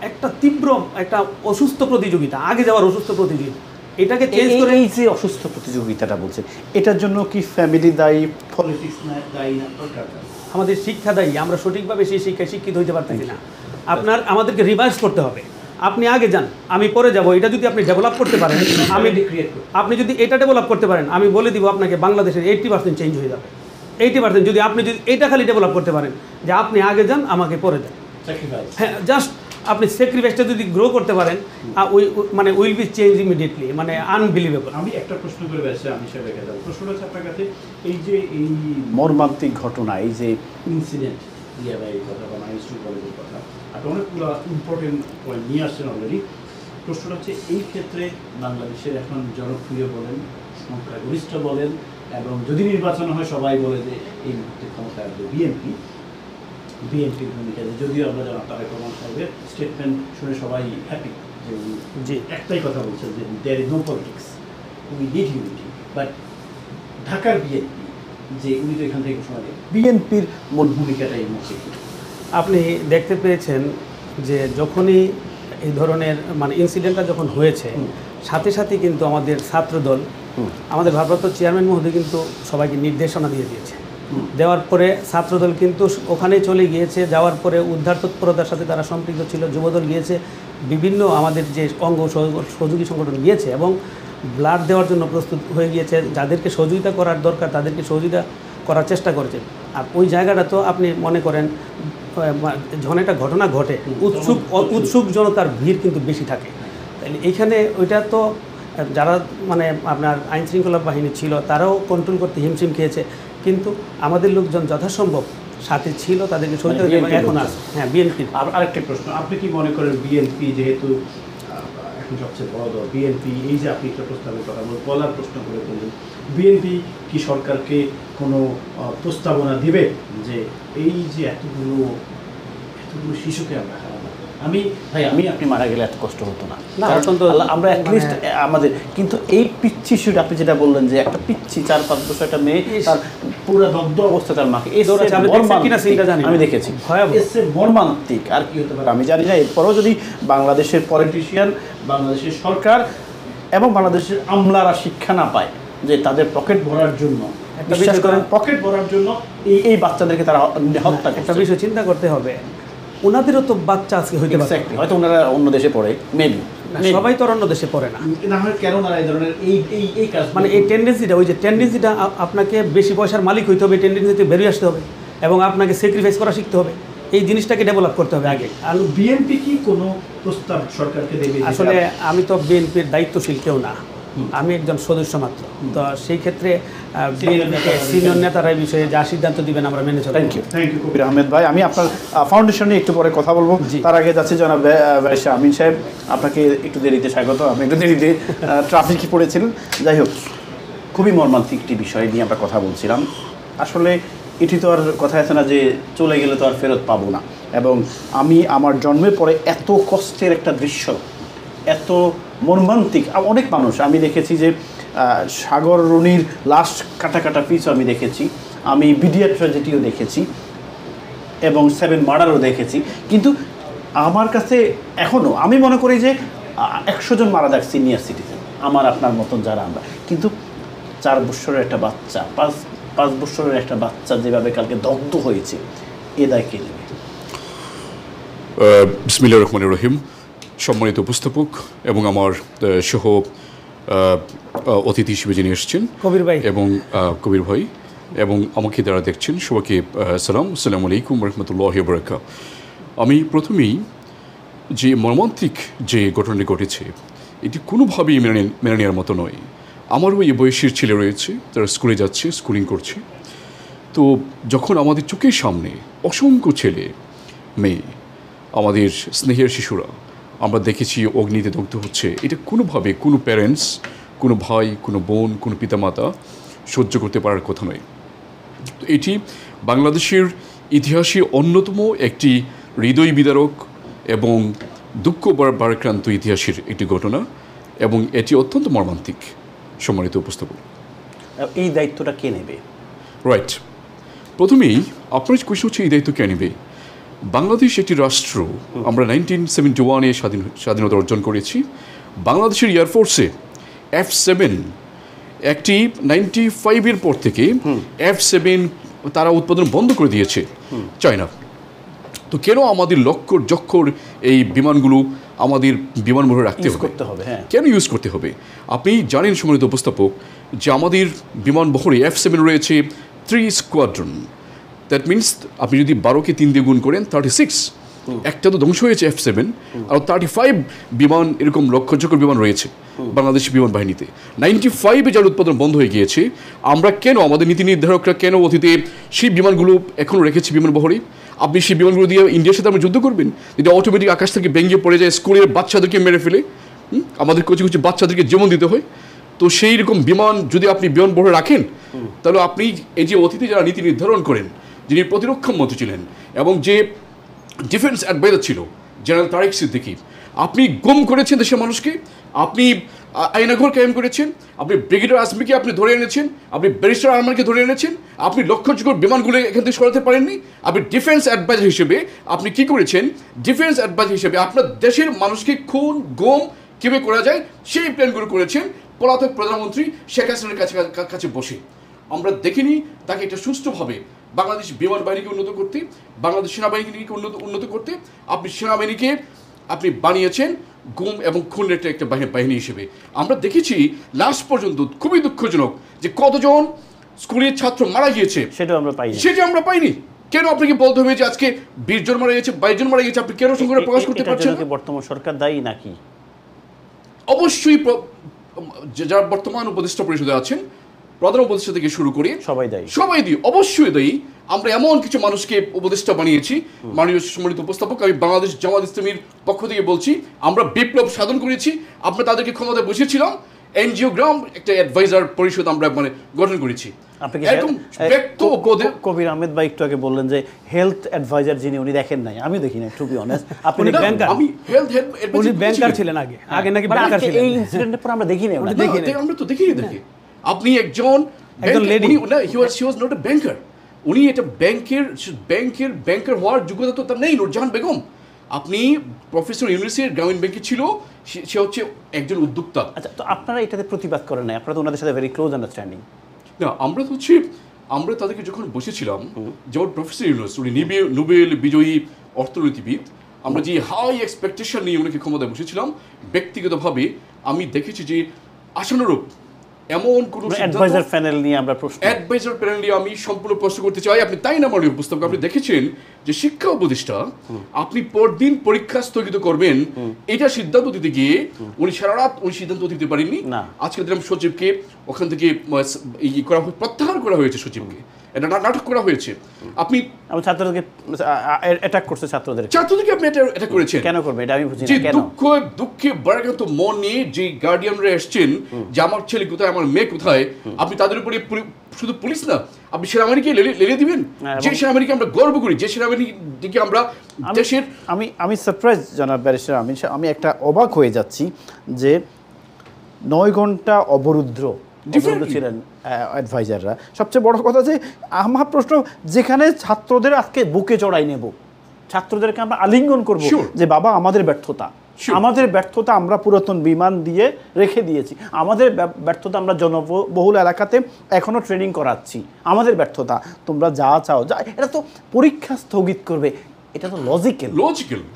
একটা তীব্র একটা অসুস্থ প্রতিযোগিতা, আগে যাওয়ার অসুস্থ প্রতিযোগিতা। এটাকে চেঞ্জ করে, এই যে অসুস্থ প্রতিযোগিতাটা বলছে, এটার জন্য কি ফ্যামিলি দায়ী, পলিটিক্স দায়ী না, আমাদের শিক্ষা দায়ী? আমরা সঠিকভাবে সেই শিক্ষায় শিক্ষিত হইতে পারতেছি না। আমাদেরকে রিভাইজ করতে হবে। আপনি আগে যান, আমি পরে যাব। এটা যদি আপনি ডেভেলপ করতে পারেন, আপনি যদি এটা ডেভেলপ করতে পারেন, আমি বলে দিব আপনাকে বাংলাদেশের 80% চেঞ্জ হয়ে যাবে। 80% যদি আপনি এটা খালি ডেভেলপ করতে পারেন যে আপনি আগে যান, আমাকে পরে যান, হ্যাঁ, জাস্ট আপনি স্যাক্রিফাইসটা যদি গ্রো করতে পারেন, মানে উইল বি চেঞ্জ ইমিডিয়েটলি, মানে আনবিলিভেবল। আমি একটা প্রশ্ন করে বেড়েছি, আমি সেটা রেখে দেবো। প্রশ্নটা হচ্ছে আপনার কাছে, এই যে এই মর্মান্তিক ঘটনা, এই যে ইনসিডেন্ট, কথা বা মাইলস্টোন কলেজের কথা, আপনি অনেকগুলো ইম্পর্টেন্ট পয়েন্ট নিয়ে আসছেন অলরেডি। প্রশ্নটা হচ্ছে, এই ক্ষেত্রে বাংলাদেশের এখন জনপ্রিয় বলেন, সংখ্যাগরিষ্ঠ বলেন, এবং যদি নির্বাচন হয় সবাই বলে যে এই মুহূর্তে ক্ষমতা আসবে বিএনপির ভূমিকা, যদিও আমরা জানা তারেক রহমান সাহেবের স্টেটমেন্ট শুনে সবাই হ্যাপি, যে একটাই কথা বলছেন যে there is no politics, we need unity. But ঢাকার বিএনপি, যে উনি তো এখান থেকে ঘোষণা দেন, বিএনপির মূল ভূমিকাটা এই মুহূর্তে আপনি দেখতে পেয়েছেন যে যখনই এই ধরনের মানে ইনসিডেন্টটা যখন হয়েছে, সাথে সাথে কিন্তু আমাদের ছাত্রদল, আমাদের ভারপ্রাপ্ত চেয়ারম্যান মহোদয় কিন্তু সবাইকে নির্দেশনা দিয়ে দিয়েছে। দেওয়ার পরে ছাত্রদল কিন্তু ওখানে চলে গিয়েছে, যাওয়ার পরে উদ্ধার তৎপরতার সাথে তারা সম্পৃক্ত ছিল। যুবদল গিয়েছে, বিভিন্ন আমাদের যে অঙ্গ সহযোগী সংগঠন গিয়েছে এবং ব্লাড দেওয়ার জন্য প্রস্তুত হয়ে গিয়েছে। যাদেরকে সহযোগিতা করার দরকার তাদেরকে সহযোগিতা করার চেষ্টা করেছে। আর ওই জায়গাটা তো আপনি মনে করেন যখন একটা ঘটনা ঘটে, উৎসুক জনতার ভিড় কিন্তু বেশি থাকে। তাহলে এইখানে ওইটা তো যারা মানে আপনার আইনশৃঙ্খলা বাহিনী ছিল তারাও কন্ট্রোল করতে হিমশিম খেয়েছে, কিন্তু আমাদের লোকজন যথাসম্ভব সাথে ছিল, তাদেরকে সহযোগিতা এখন আছে। হ্যাঁ, বিএনপি। আরেকটা প্রশ্ন, আপনি কি মনে করেন বিএনপি যেহেতু এখন সবচেয়ে বড় দল, বিএনপি এই যে আপনি একটা প্রস্তাবের কথা বলার প্রশ্ন করে বললেন, বিএনপি কি সরকারকে কোনো প্রস্তাবনা দিবে যে এই যে এতগুলো শিশুকে আমরা হারাবো? আমি আপনি মারা গেলে এত কষ্ট হতো না, আমরা অ্যাটলিস্ট আমাদের, কিন্তু এই পিচ্ছি শিশুটা আপনি যেটা বললেন যে একটা পিচ্ছি 4-5 বছর একটা মেয়ে, তার পুরো দগ্ধ অবস্থা, তার মাকে আমি দেখেছি, এসে মর্মান্তিক। আর কি হতে পারে আমি জানি না। এরপরও যদি বাংলাদেশের পলিটিশিয়ান, বাংলাদেশের সরকার এবং বাংলাদেশের আমলারা শিক্ষা না পায় যে তাদের পকেট ভরার জন্য, বিশ্বাস করেন পকেট ভরার জন্য এই বাচ্চাদেরকে তারা হত্যা করে। একটা বিষয় চিন্তা করতে হবে, ওনাদেরও তো বাচ্চা আজকে হইতে পারে, হয়তো ওনারা অন্য দেশে পড়ে, মেবি সবাই তো অন্য দেশে পড়ে না, কেন ওনারা এই ধরনের এই কাজ, মানে এই টেন্ডেন্সিটা, ওই যে টেন্ডেন্সিটা, আপনাকে বেশি পয়সার মালিক হইতে হবে, টেন্ডেন্সিতে বেরিয়ে আসতে হবে এবং আপনাকে স্যাক্রিফাইস করা শিখতে হবে। এই জিনিসটাকে ডেভেলপ করতে হবে আগে। আর বিএনপি কি কোনো প্রস্তাব সরকারকে দেবে? আসলে আমি তো বিএনপির দায়িত্বশীল কেউ না, আমি একজন সদস্য মাত্র। তো সেই ক্ষেত্রে সিনিয়র নেতারা এই বিষয়ে যা সিদ্ধান্ত দিবেন আমরা মেনে চলব। থ্যাংক ইউ কবির আহমেদ ভাই। আমি আপনার ফাউন্ডেশন নিয়ে একটু পরে কথা বলবো, তার আগে যাচ্ছে জনাব ব্যারিস্টার আমিন সাহেব, আপনাকে একটু দেরিতে স্বাগত। আমি একটু দেরিতে ট্রাফিকে পড়েছিলেন। যাই হোক, খুবই মর্মান্তিক একটি বিষয় নিয়ে আমরা কথা বলছিলাম। আসলে এটি তো আর কথা আছে না যে চলে গেলে তো আর ফেরত পাবো না, এবং আমি আমার জন্মের পরে এত কষ্টের একটা দৃশ্য, এত মর্মান্তিক, অনেক মানুষ আমি দেখেছি যে সাগর রুনির লাশ কাটা কাটা পিছু আমি দেখেছি, আমি বিডিআর ট্র্যাজেডিও দেখেছি। এবং 7 মার্ডারও দেখেছি, কিন্তু আমার কাছে এখনও আমি মনে করি যে 100 জন মারা যাক সিনিয়র সিটিজেন, আমার আপনার মতন যারা আমরা, কিন্তু 4 বছরের একটা বাচ্চা, 5 বছরের একটা বাচ্চা যেভাবে কালকে দগ্ধ হয়েছে, এ দায় কে নেবে? বিসমিল্লাহির রহমানির রহিম। সম্মানিত উপস্থাপক এবং আমার সহ অতিথি হিসেবে যিনি এসেছেন কবির ভাই এবং কবির ভাই এবং আমাকে যারা দেখছেন সবাইকে আসসালামু আলাইকুম রহমতুল্লাহি ওয়া বারাকাতুহু। আমি প্রথমেই যে মর্মান্তিক যে ঘটনাটি ঘটেছে এটি কোনোভাবেই মেনে নেওয়ার মতো নয়। আমারও এই বয়সের ছেলে রয়েছে, তারা স্কুলে যাচ্ছে, স্কুলিং করছে। তো যখন আমাদের চোখের সামনে অসংখ্য ছেলে মেয়ে, আমাদের স্নেহের শিশুরা আমরা দেখেছি অগ্নিতে দগ্ধ হচ্ছে, এটা কোনোভাবে কোনো প্যারেন্টস, কোনো ভাই, কোনো বোন, কোনো পিতামাতা সহ্য করতে পারার কথা নয়। তো এটি বাংলাদেশের ইতিহাসে অন্যতম একটি হৃদয় বিদারক এবং দুঃখ ভারাক্রান্ত ইতিহাসের একটি ঘটনা এবং এটি অত্যন্ত মর্মান্তিক। সম্মানিত উপস্থাপক, এই দায়িত্বটা কে নেবে? রাইট, প্রথমেই আপনার কোয়েশ্চন হচ্ছে এই দায়িত্ব কে নেবে। বাংলাদেশ একটি রাষ্ট্র, আমরা 1971-এ স্বাধীনতা অর্জন করেছি। বাংলাদেশের এয়ারফোর্সে F7 একটি 95-এর পর থেকে F7 তারা উৎপাদন বন্ধ করে দিয়েছে চায়না। তো কেন আমাদের লক্ষ্যর যক্ষর এই বিমানগুলো আমাদের বিমানবন্দরে রাখতে হবে? কেন ইউজ করতে হবে? আপনি জানেন সম্মানিত উপস্থাপক যে আমাদের বিমানবন্দরে F7 রয়েছে 3 স্কোয়াড্রন। দ্যাট মিনস আপনি যদি 12কে 3 দিয়ে গুণ করেন 36, একটা তো ধ্বংস হয়েছে F7, আর 35 বিমান এরকম লক্ষ্যচক্র বিমান রয়েছে বাংলাদেশি বিমান বাহিনীতে। 95-এ যার উৎপাদন বন্ধ হয়ে গিয়েছে, আমরা কেন, আমাদের নীতি নির্ধারকরা কেন অতীতে সেই বিমানগুলো এখনও রেখেছি বিমানবন্দরে? আপনি সেই বিমানগুলো দিয়ে ইন্ডিয়ার সাথে আমরা যুদ্ধ করবেন? যদি অটোমেটিক আকাশ থেকে ভেঙে পড়ে যায়, স্কুলের বাচ্চাদেরকে মেরে ফেলে, আমাদের কিছু কিছু বাচ্চাদেরকে জীবন দিতে হয়। তো সেই রকম বিমান যদি আপনি বিমানবন্দরে রাখেন, তাহলে আপনি এই যে অতীতে যারা নীতি নির্ধারণ করেন, যিনি প্রতিরক্ষা মন্ত্রী ছিলেন এবং যে ডিফেন্স অ্যাডভাইজার ছিল জেনারেল তারেক সিদ্দিকী, আপনি গুম করেছেন দেশের মানুষকে, আপনি আইনাঘর কায়েম করেছেন, আপনি ব্রিগেডিয়ার আজমিকে আপনি ধরে এনেছেন, আপনি ব্যারিস্টার আরমানকে ধরে এনেছেন, আপনি লক্ষ্যযোগ্য বিমানগুলো এখান থেকে সরাতে পারেননি। আপনি ডিফেন্স অ্যাডভাইজার হিসেবে আপনি কি করেছেন? ডিফেন্স অ্যাডভাইজার হিসেবে আপনার দেশের মানুষকে খুন গুম কীভাবে করা যায় সেই প্ল্যানগুলো করেছেন পলাতক প্রধানমন্ত্রী শেখ হাসিনার কাছে বসে। আমরা দেখিনি তাকে একটা সুষ্ঠুভাবে বাংলাদেশ বিমান বাহিনীকে উন্নত করতে, বাংলাদেশ সেনাবাহিনীকে উন্নত করতে। আপনি সেনাবাহিনীকে আপনি বানিয়েছেন গুম এবং খুনের একটা বাহিনী হিসেবে। আমরা দেখেছি লাস্ট পর্যন্ত, খুবই দুঃখজনক যে কতজন স্কুলের ছাত্র মারা গিয়েছে, সেটা আমরা পাইনি। কেন আপনাকে বলতে হবে যে আজকে 20 জন মারা গেছে, 22 জন মারা গেছে? আপনি কেন সংখ্যাটা প্রকাশ করতে পারছেন না? বর্তমান সরকার দায়ী নাকি? অবশ্যই যারা বর্তমান উপদেষ্টা পরিষদে আছেন, প্রধান উপদেষ্টা থেকে শুরু করে সবাই দিই, অবশ্যই দায়ী। আমরা এমন কিছু মানুষকে উপদেষ্টা বানিয়েছি। মাননীয় সম্মানিত উপস্থাপক, আমি বাংলাদেশ জামাত ইসলামীর পক্ষ থেকে বলছি, আমরা বিপ্লব সাধন করেছি। আমরা তাদেরকে ক্ষমতায় বসিয়েছিলাম, এনজিওগ্রাম একটা অ্যাডভাইজার পরিষদ আমরা গঠন করেছি। কবির আহমেদ ভাই একটু আগে বললেন যে হেলথ অ্যাডভাইজার যিনি, উনি দেখেন নাই, আমি দেখি নাই, টু বি অনেস্ট। আপনি ব্যাংকার ছিলেন আগে নাকি? ব্যাংকার ছিলেন। এই ইনসিডেন্টের পর আমরা দেখি নাই, আমরা তো দেখিনি। দেখি আপনি একজন lady, he was not a ব্যাংকার। উনি এটা ব্যাংকার হওয়ার যোগ্যতা তো তার নেই। নূরজাহান বেগম, আপনি প্রফেসর ইউনিভার্সিটির গ্রামীণ ব্যাংকে ছিল, সে হচ্ছে একজন উদ্যোক্তা। আচ্ছা, তো আপনারা এটাতে প্রতিবাদ করেন না? আপনারা তো ওনাদের সাথে ভেরি ক্লোজ আন্ডারস্ট্যান্ডিং। না, আমরা তাদেরকে যখন বসেছিলাম, যেমন প্রফেসর ইউনুস, উনি নোবেল বিজয়ী অর্থনীতিবিদ, আমরা যে হাই এক্সপেকটেশন নিয়ে ওনাকে ক্ষমতায় বসেছিলাম, ব্যক্তিগতভাবে আমি দেখেছি যে আশানুরূপ এমন কোনো অ্যাডভাইজার প্যানেল নিয়ে আমি সম্পূর্ণ প্রশ্ন করতে চাই। আপনি তাই না মাননীয় উপস্থাপক, আপনি দেখেছেন যে শিক্ষা উপদেষ্টা আপনি পরদিন পরীক্ষা স্থগিত করবেন এটা সিদ্ধান্ত দিতে গিয়ে উনি সারা রাত সিদ্ধান্ত দিতে পারেননি। আজকে দেখলাম সচিবকে ওখান থেকে প্রত্যাহার করা হয়েছে, সচিবকে এটা নাটক করা হয়েছে। আপনি ছাত্রদেরকে অ্যাটাক করছে, ছাত্রদেরকে আপনি এটা করেছেন, কেন করবে এটা আমি বুঝি না। কেন দুঃখে বারাক্রান্ত মন নিয়ে যে গার্ডিয়ানরা এসেছেন যে আমার ছেলে কোথায়, আমার মেয়ে কোথায়, আপনি তাদের উপরে শুধু পুলিশ না, আপনি সেনাবাহিনীকে লেলিয়ে দিবেন। যে সেনাবাহিনীকে আমরা গর্ব করি, যে সেনাবাহিনীকে আমরা দেশের, আমি সারপ্রাইজ জনাব ব্যারিস্টার আমিন, আমি একটা অবাক হয়ে যাচ্ছি যে 9 ঘন্টা অবরুদ্ধ অবরুদ্ধ ছিলেন অ্যাডভাইজাররা। সবচেয়ে বড় কথা যে আমার প্রশ্ন, যেখানে ছাত্রদের আজকে বুকে চড়াই নেব, ছাত্রদেরকে আমরা আলিঙ্গন করব যে বাবা আমাদের ব্যর্থতা, আমাদের ব্যর্থতা আমরা পুরাতন বিমান দিয়ে রেখে দিয়েছি, আমাদের ব্যর্থতা আমরা জনবহুল এলাকাতে এখনো ট্রেনিং করাচ্ছি, আমাদের ব্যর্থতা, তোমরা যা চাও যা, এটা তো পরীক্ষা স্থগিত করবে, এটা তো লজিক্যাল।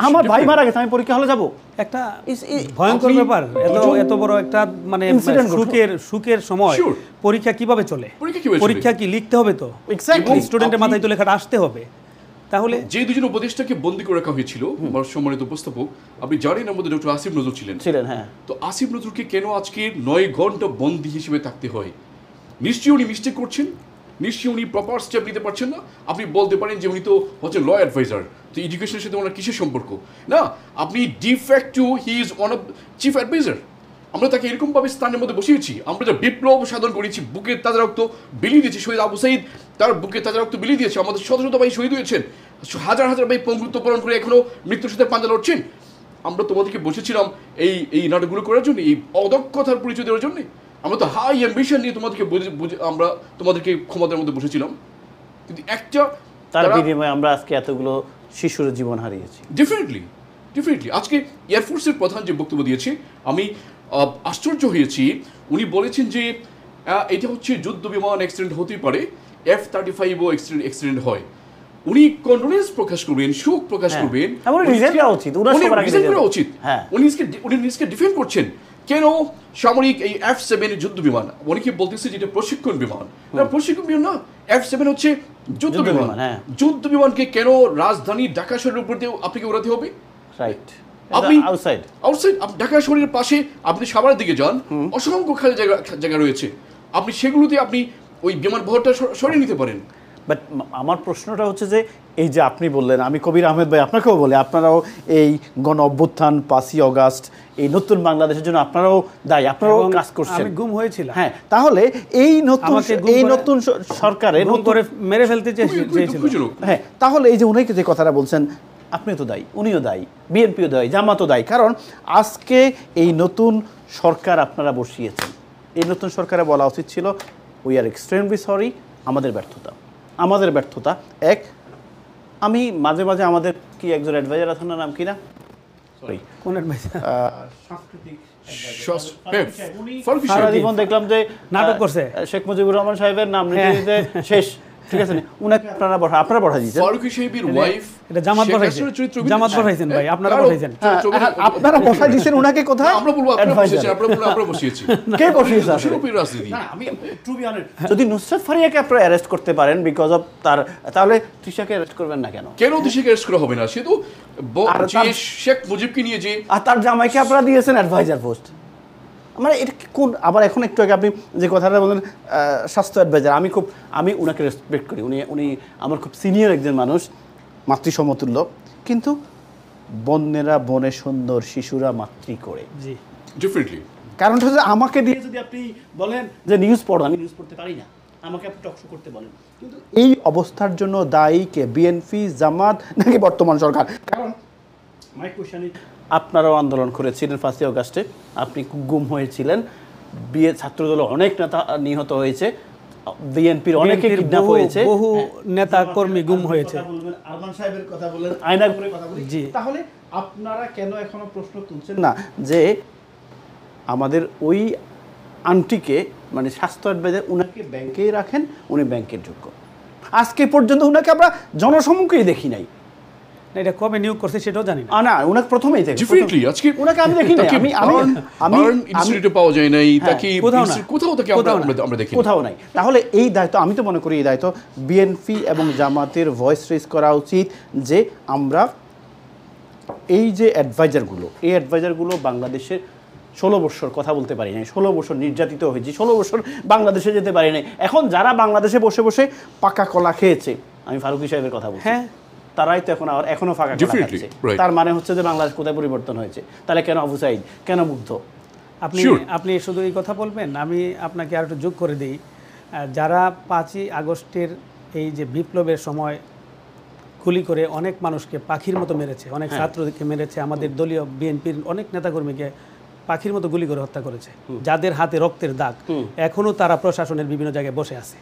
আমার ভাই মারা গেছে, আমি পরীক্ষা হলে যাব, একটা ভয়ঙ্কর ব্যাপার। এত বড় একটা মানে সুখের সময় পরীক্ষা কিভাবে চলে? পরীক্ষা কি লিখতে হবে? তো স্টুডেন্টের মাথায় তো লেখাটা আসতে হবে। তাহলে যে দুজন উপদেষ্টাকে বন্দী করে রাখা হয়েছিল, আমার সম্মানিত উপস্থাপক, আপনি জানেন আমাদের ডক্টর আসিফ নজরুল ছিলেন। হ্যাঁ, তো আসিফ নজরুলকে কেন আজকে 9 ঘন্টা বন্দী হিসেবে থাকতে হয়? নিশ্চয়ই উনি মিস্টেক করছেন, নিশ্চয়ই উনি প্রপার স্টেপ নিতে পারছেন না। আপনি বলতে পারেন যে উনি তো হচ্ছে ল অ্যাডভাইজার, তো এডুকেশনের সাথে ওনার কিসের সম্পর্ক? না, আপনি de facto he is one of chief adviser. আমরা তাকে এরকমভাবে স্থানের মধ্যে বসিয়েছি, আমরা যা বিপ্লব সাধন করেছি, বুকের তাজা রক্ত বিলিয়ে দিয়েছি। শহীদ আবু সাইদ তার বুকের তাজা রক্ত বিলিয়ে দিয়েছে, আমাদের শত শত ভাই শহীদ হয়েছেন, হাজার হাজার ভাই পঙ্গুত্ব বরণ করে এখনো মৃত্যুর সাথে পাঞ্জা লড়ছেন। আমরা তোমাদেরকে বসেছিলাম এই নাটকগুলো করার জন্য, এই অদক্ষতার পরিচয় দেওয়ার জন্য। আমরা তো হাই অ্যাম্বিশন নিয়ে তোমাদেরকে আমরা তোমাদেরকে ক্ষমতার মধ্যে বসেছিলাম, কিন্তু একটা তার বিনিময়ে আমরা আজকে এতগুলো শিশুর জীবন হারিয়েছি। ডেফিনেটলি আজকে এয়ারফোর্সের প্রধান যে বক্তব্য দিয়েছে, আমি আশ্চর্য হয়েছি। উনি বলেছেন যে এটা হচ্ছে যুদ্ধ বিমান অ্যাক্সিডেন্ট হতেই পারে, F-35ও অ্যাক্সিডেন্ট হয়। উনি কন্ডোলেন্স প্রকাশ করবেন, শোক প্রকাশ করবেন, উনি নিজকে ডিফেন্ড করছেন। কেন সামরিক এই F-7 যুদ্ধ বিমান, অনেকে বলতেছে যে এটা প্রশিক্ষণ বিমান, প্রশিক্ষণ বিমান না, F-7 হচ্ছে যুদ্ধ বিমান। যুদ্ধ বিমানকে কেন রাজধানী ঢাকা শহরের উপর দিয়ে আপনাকে উড়াতে হবে? রাইট, আপনি আউটসাইড ঢাকা শহরের পাশে আপনি সাভারের দিকে যান, অসংখ্য খালি জায়গা রয়েছে, আপনি সেগুলোতে আপনি ওই বিমান বহরটা সরিয়ে নিতে পারেন। বাট আমার প্রশ্নটা হচ্ছে যে এই যে আপনি বললেন, আমি কবির আহমেদ ভাই আপনাকেও বলি, আপনারাও এই গণ অভ্যুত্থান 5ই অগাস্ট এই নতুন বাংলাদেশের জন্য আপনারাও দায়ী, আপনারাও কাজ করছেন। আমি গুম হয়েছিলাম। হ্যাঁ, তাহলে এই নতুন সরকারের করে মেরে ফেলতে চেয়েছিল। হ্যাঁ, তাহলে এই যে উনিকে যে কথাটা বলছেন, আপনিও তো দায়ী, উনিও দায়ী, বিএনপিও দায়ী, জামাতও দায়ী। কারণ আজকে এই নতুন সরকার আপনারা বসিয়েছেন, এই নতুন সরকারে বলা উচিত ছিল উই আর এক্সট্রিমলি সরি, আমাদের ব্যর্থতা। আমি মাঝে মাঝে আমাদের কি একজন অ্যাডভাইজার আছেন না, নাম কি না, কোন অ্যাডভাইজার, সারা জীবন দেখলাম যে নাটক করছে শেখ মুজিবুর রহমান সাহেবের নাম নিতে শেষ, ঠিক আছে, উনাকে আপনারা পাঠা দিয়েছেন। ফারুকী সাহেবের ওয়াইফ, এটা জামাত পাঠাইছেন ভাই, আপনারা পাঠাইছেন, আপনারা পাঠা দিয়েছেন উনাকে কোথায়? আমরা বলবো আপনারা বসিয়েছি, কে বসিয়েছে? রাজনীতি। আমি টু বি অনেস্ট, যদি নুসরাত ফারিয়াকে আপনারা অ্যারেস্ট করতে পারেন বিকজ অফ তার, তাহলে তৃষাকে অ্যারেস্ট করবেন না কেন? তৃষাকে অ্যারেস্ট করা হবে না? সে তো শেখ মুজিবকে নিয়ে যে, আর তার জামাইকে আপনারা দিয়েছেন অ্যাডভাইজার পোস্ট। মানে এটা কোন, আবার এখন একটু আগে আপনি যে কথাটা বললেন স্বাস্থ্য অ্যাডভাইজার, আমি উনাকে রেসপেক্ট করি, উনি আমার খুব সিনিয়র একজন মানুষ, মাতৃসমতুল্য, কিন্তু বন্যেরা বনে সুন্দর, শিশুরা মাতৃ করে। জি, ডেফিনেটলি। কারণটা হচ্ছে আমাকে দিয়ে যদি আপনি বলেন যে নিউজ পড়ো, আমি নিউজ পড়তে পারি না, আমাকে আপনি টকশো করতে বলেন, কিন্তু এই অবস্থার জন্য দায়ী কে? বিএনপি, জামাত, নাকি বর্তমান সরকার? কারণ মাই কোশ্চেন ইজ, আপনারাও আন্দোলন করেছিলেন 5ই অগাস্টে, আপনি গুম হয়েছিলেন, ছাত্রদল অনেক নেতা নিহত হয়েছে, বিএনপির অনেকে কিডন্যাপ হয়েছে, বহু নেতা কর্মী গুম হয়েছে, আরমান সাহেবের কথা বলেন, আয়নাঘরের কথা বলেন। জি, তাহলে আপনারা কেন এখনো প্রশ্ন তুলছেন না যে আমাদের ওই আন্টিকে, মানে স্বাস্থ্য অ্যাডভাইজার, উনাকে ব্যাংকেই রাখেন, উনি ব্যাংকের যোগ্য? আজকে পর্যন্ত উনাকে আমরা জনসম্মুখেই দেখি নাই। এটা কবে নিয়োগ করছে সেটাও জানি না। না, উনাকে প্রথমেই থেকে ডেফিনেটলি আজকে উনাকে আমি দেখি নাই, আমি ইনস্টিটিউটে পাওয়া যায় নাই, তাকে কোথাও থেকে আমরা দেখি কোথাও নাই। তাহলে এই দায়িত্ব, আমি তো মনে করি এই দায়িত্ব বিএনপি এবং জামাতের ভয়েস রেজ করা উচিত যে আমরা এই যে অ্যাডভাইজারগুলো বাংলাদেশের 16 বছর কথা বলতে পারি নাই, 16 বছর নির্যাতিত হয়েছি, 16 বছর বাংলাদেশে যেতে পারি নাই। এখন যারা বাংলাদেশে বসে বসে পাকা কলা খেয়েছে, আমি ফারুকী সাহেবের কথা বলছি, হ্যাঁ, তারাই তো এখনো ফাঁকা কলা খাচ্ছে। তার মানে হচ্ছে যে বাংলাদেশ কোথায় পরিবর্তন হয়েছে? তাহলে কেন আবু সাইদ, কেন মুগ্ধ? আপনি শুধু এই কথা বলবেন, আমি আপনাকে আর একটু যোগ করে দিই, যারা 5ই আগস্টের এই যে বিপ্লবের সময় গুলি করে অনেক মানুষকে পাখির মতো মেরেছে, অনেক ছাত্রদেরকে মেরেছে, আমাদের দলীয় বিএনপির অনেক নেতাকর্মীকে পাখির মতো গুলি করে হত্যা করেছে, যাদের হাতে রক্তের দাগ, এখনো তারা প্রশাসনের বিভিন্ন জায়গায় বসে আছে।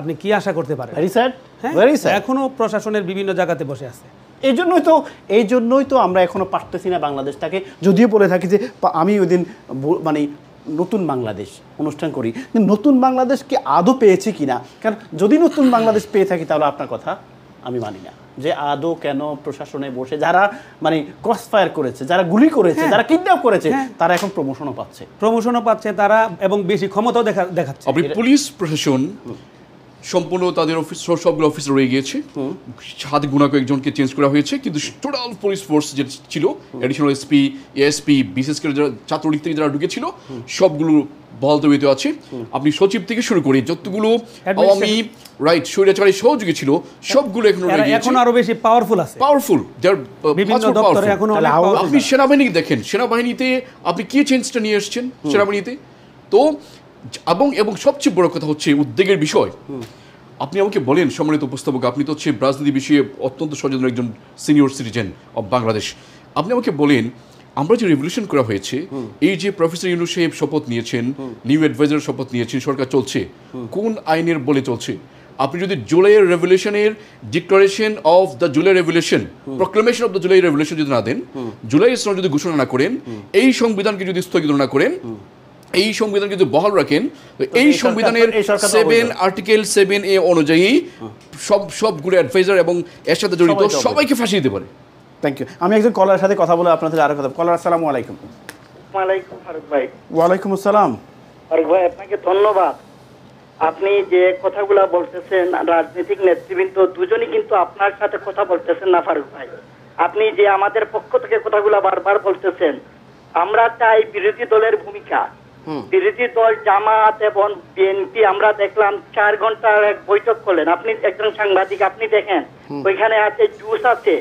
আপনি কি আশা করতে পারেন? ভেরি স্যাড, হ্যাঁ, ভেরি স্যাড। এখনো প্রশাসনের বিভিন্ন জায়গাতে বসে আছে। এই জন্যই তো আমরা এখনো পারতেছি না বাংলাদেশটাকে, যদিও বলে থাকি যে আমি ওই দিন মানে নতুন বাংলাদেশ অনুষ্ঠান করি, কিন্তু নতুন বাংলাদেশ কি আদৌ পেয়েছি কিনা, কারণ যদি নতুন বাংলাদেশ পেয়ে থাকি তাহলে আপনার কথা আমি মানি না যে আদৌ কেন প্রশাসনে বসে যারা মানে ক্রস ফায়ার করেছে, যারা গুলি করেছে, যারা কিডন্যাপ করেছে, তারা এখন প্রমোশনও পাচ্ছে তারা, এবং বেশি ক্ষমতাও দেখাচ্ছে। আপনি পুলিশ প্রশাসন সম্পূর্ণ তাদের অফিস সবগুলো অফিস রয়ে গিয়েছে, হাতে গুণা কয়েকজনকে চেঞ্জ করা হয়েছে, কিন্তু টোটাল পুলিশ ফোর্স যে ছিল অ্যাডিশনাল এসপি, এএসপি, বিশেষ করে যারা ছাত্রলীগ থেকে যারা ঢুকেছিল সবগুলো বহাল তবিয়তে আছে। আপনি সচিব থেকে শুরু করে যতগুলো আওয়ামী স্বৈরাচারী সহযোগী ছিল সবগুলো এখন আরো বেশি পাওয়ারফুল বিভিন্ন দপ্তরে এখনো। আপনি সেনাবাহিনী দেখেন, সেনাবাহিনীতে আপনি কি চেঞ্জটা নিয়ে এসেছেন সেনাবাহিনীতে, তো এবং সবচেয়ে বড় কথা হচ্ছে উদ্বেগের বিষয়, আপনি আমাকে বলেন সম্মানিত উপস্থাপক, আপনি তো হচ্ছে রাজনীতি বিষয়ে অত্যন্ত সচেতন একজন সিনিয়র সিটিজেন অব বাংলাদেশ, আপনি আমাকে বলেন আমরা যে রেভলিউশন করা হয়েছে, এই যে প্রফেসর ইউনূস সাহেব শপথ নিয়েছেন, নিউ অ্যাডভাইজার শপথ নিয়েছেন, সরকার চলছে কোন আইনের বলে চলছে? আপনি যদি জুলাইয়ের রেভলিউশনের declaration of the July revolution, proclamation of the July revolution যদি না দেন, জুলাই ইসলাম যদি ঘোষণা না করেন, এই সংবিধানকে যদি স্থগিত না করেন, এই সংবিধানকে যদি বহাল রাখেন, এই সংবিধানের 7 আর্টিকেল 7A অনুযায়ী সবগুলো অ্যাডভাইজার এবং এর সাথে জড়িত সবাইকে ফাঁসি দিতে পারে। Thank you. আমি একজন কলারের সাথে কথা বলে আপনাদের আরো কথা। কলার, আসসালামু আলাইকুম। ওয়ালাইকুম ফারুক ভাই। ওয়ালাইকুম আসসালাম। ফারুক ভাই, আপনাকে ধন্যবাদ। আপনি যে কথাগুলো বলতেছেন, রাজনৈতিক নেতৃবৃন্দ দুজনই কিন্তু আপনার সাথে কথা বলতেছেন না ফারুক ভাই। আপনি যে আমাদের পক্ষ থেকে কথাগুলো বারবার বলতেছেন, আমরা চাই বিরোধী দলের ভূমিকা। বিরোধী দল জামাত এবং বিএনপি আমরা দেখলাম 4 ঘন্টার এক বৈঠক করলেন। আপনি একজন সাংবাদিক, আপনি দেখেন ওইখানে আছে জুস আছে,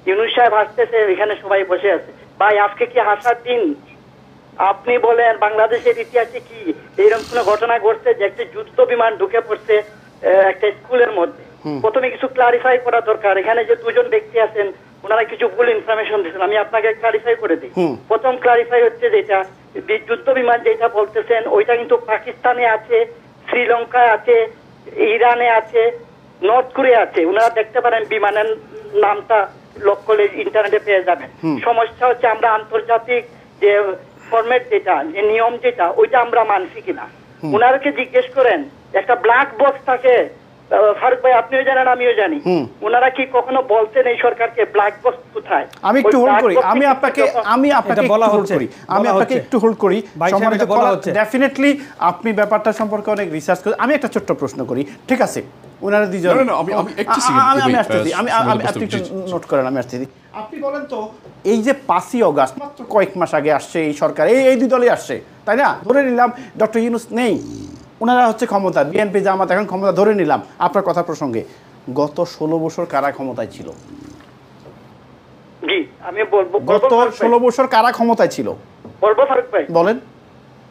ইউনূস সাহেব হাসতেছে, ওইখানে সবাই বসে আছে। ভাই আজকে কি হাসার দিন? আপনি বলেন বাংলাদেশের ইতিহাসে কি এইরকম কোনো ঘটনা ঘটছে যে একটা যুদ্ধ বিমান ঢুকে পড়ছে একটা স্কুলের মধ্যে? প্রথমে কিছু ক্লারিফাই করা দরকার। এখানে যে দুজন ব্যক্তি আছেন ওনারা কিছু ভুল ইনফরমেশন দিচ্ছেন, আমি আপনাকে ক্লারিফাই করে দিই। প্রথম ক্লারিফাই হচ্ছে যেটা যুদ্ধ বিমান যেটা বলতেছেন ওইটা কিন্তু পাকিস্তানে আছে, শ্রীলঙ্কায় আছে, ইরানে আছে, নর্থ কোরিয়া আছে। ওনারা দেখতে পারেন, বিমানের নামটা লক করলে ইন্টারনেটে পেয়ে যাবেন। সমস্যা হচ্ছে আমরা আন্তর্জাতিক যে ফরম্যাট যেটা, যে নিয়ম যেটা, ওইটা আমরা মানছি কিনা। ওনারকে জিজ্ঞেস করেন, একটা ব্ল্যাক বক্স থাকে ফারুক ভাই, আপনিও জানেন আমিও জানি, ওনারা কি কখনো বলছেন এই সরকারকে ব্ল্যাক বক্স কোথায়? আমি একটু হোল্ড করি, আমি আপনাকে একটু হোল্ড করি। ডেফিনেটলি আপনি ব্যাপারটা সম্পর্কে অনেক রিসার্চ করেন। আমি একটা ছোট্ট প্রশ্ন করি, ঠিক আছে? ওনারা দুজন, নোট করেন, আমি আসতেছি। আপনি বলেন তো, এই যে 5ই অগাস্ট মাত্র কয়েক মাস আগে আসছে এই সরকার, এই দুই দলই আসছে, তাই না? ধরে নিলাম ডক্টর ইউনূস নেই, ওনারা হচ্ছে ক্ষমতা, বিএনপি জামাত এখন ক্ষমতা, ধরে নিলাম আপনার কথা প্রসঙ্গে, গত 16 বছর কারা ক্ষমতায় ছিল? জি আমি বলবো, গত 16 বছর কারা ক্ষমতায় ছিল বলবো ফারুক ভাই? বলেন।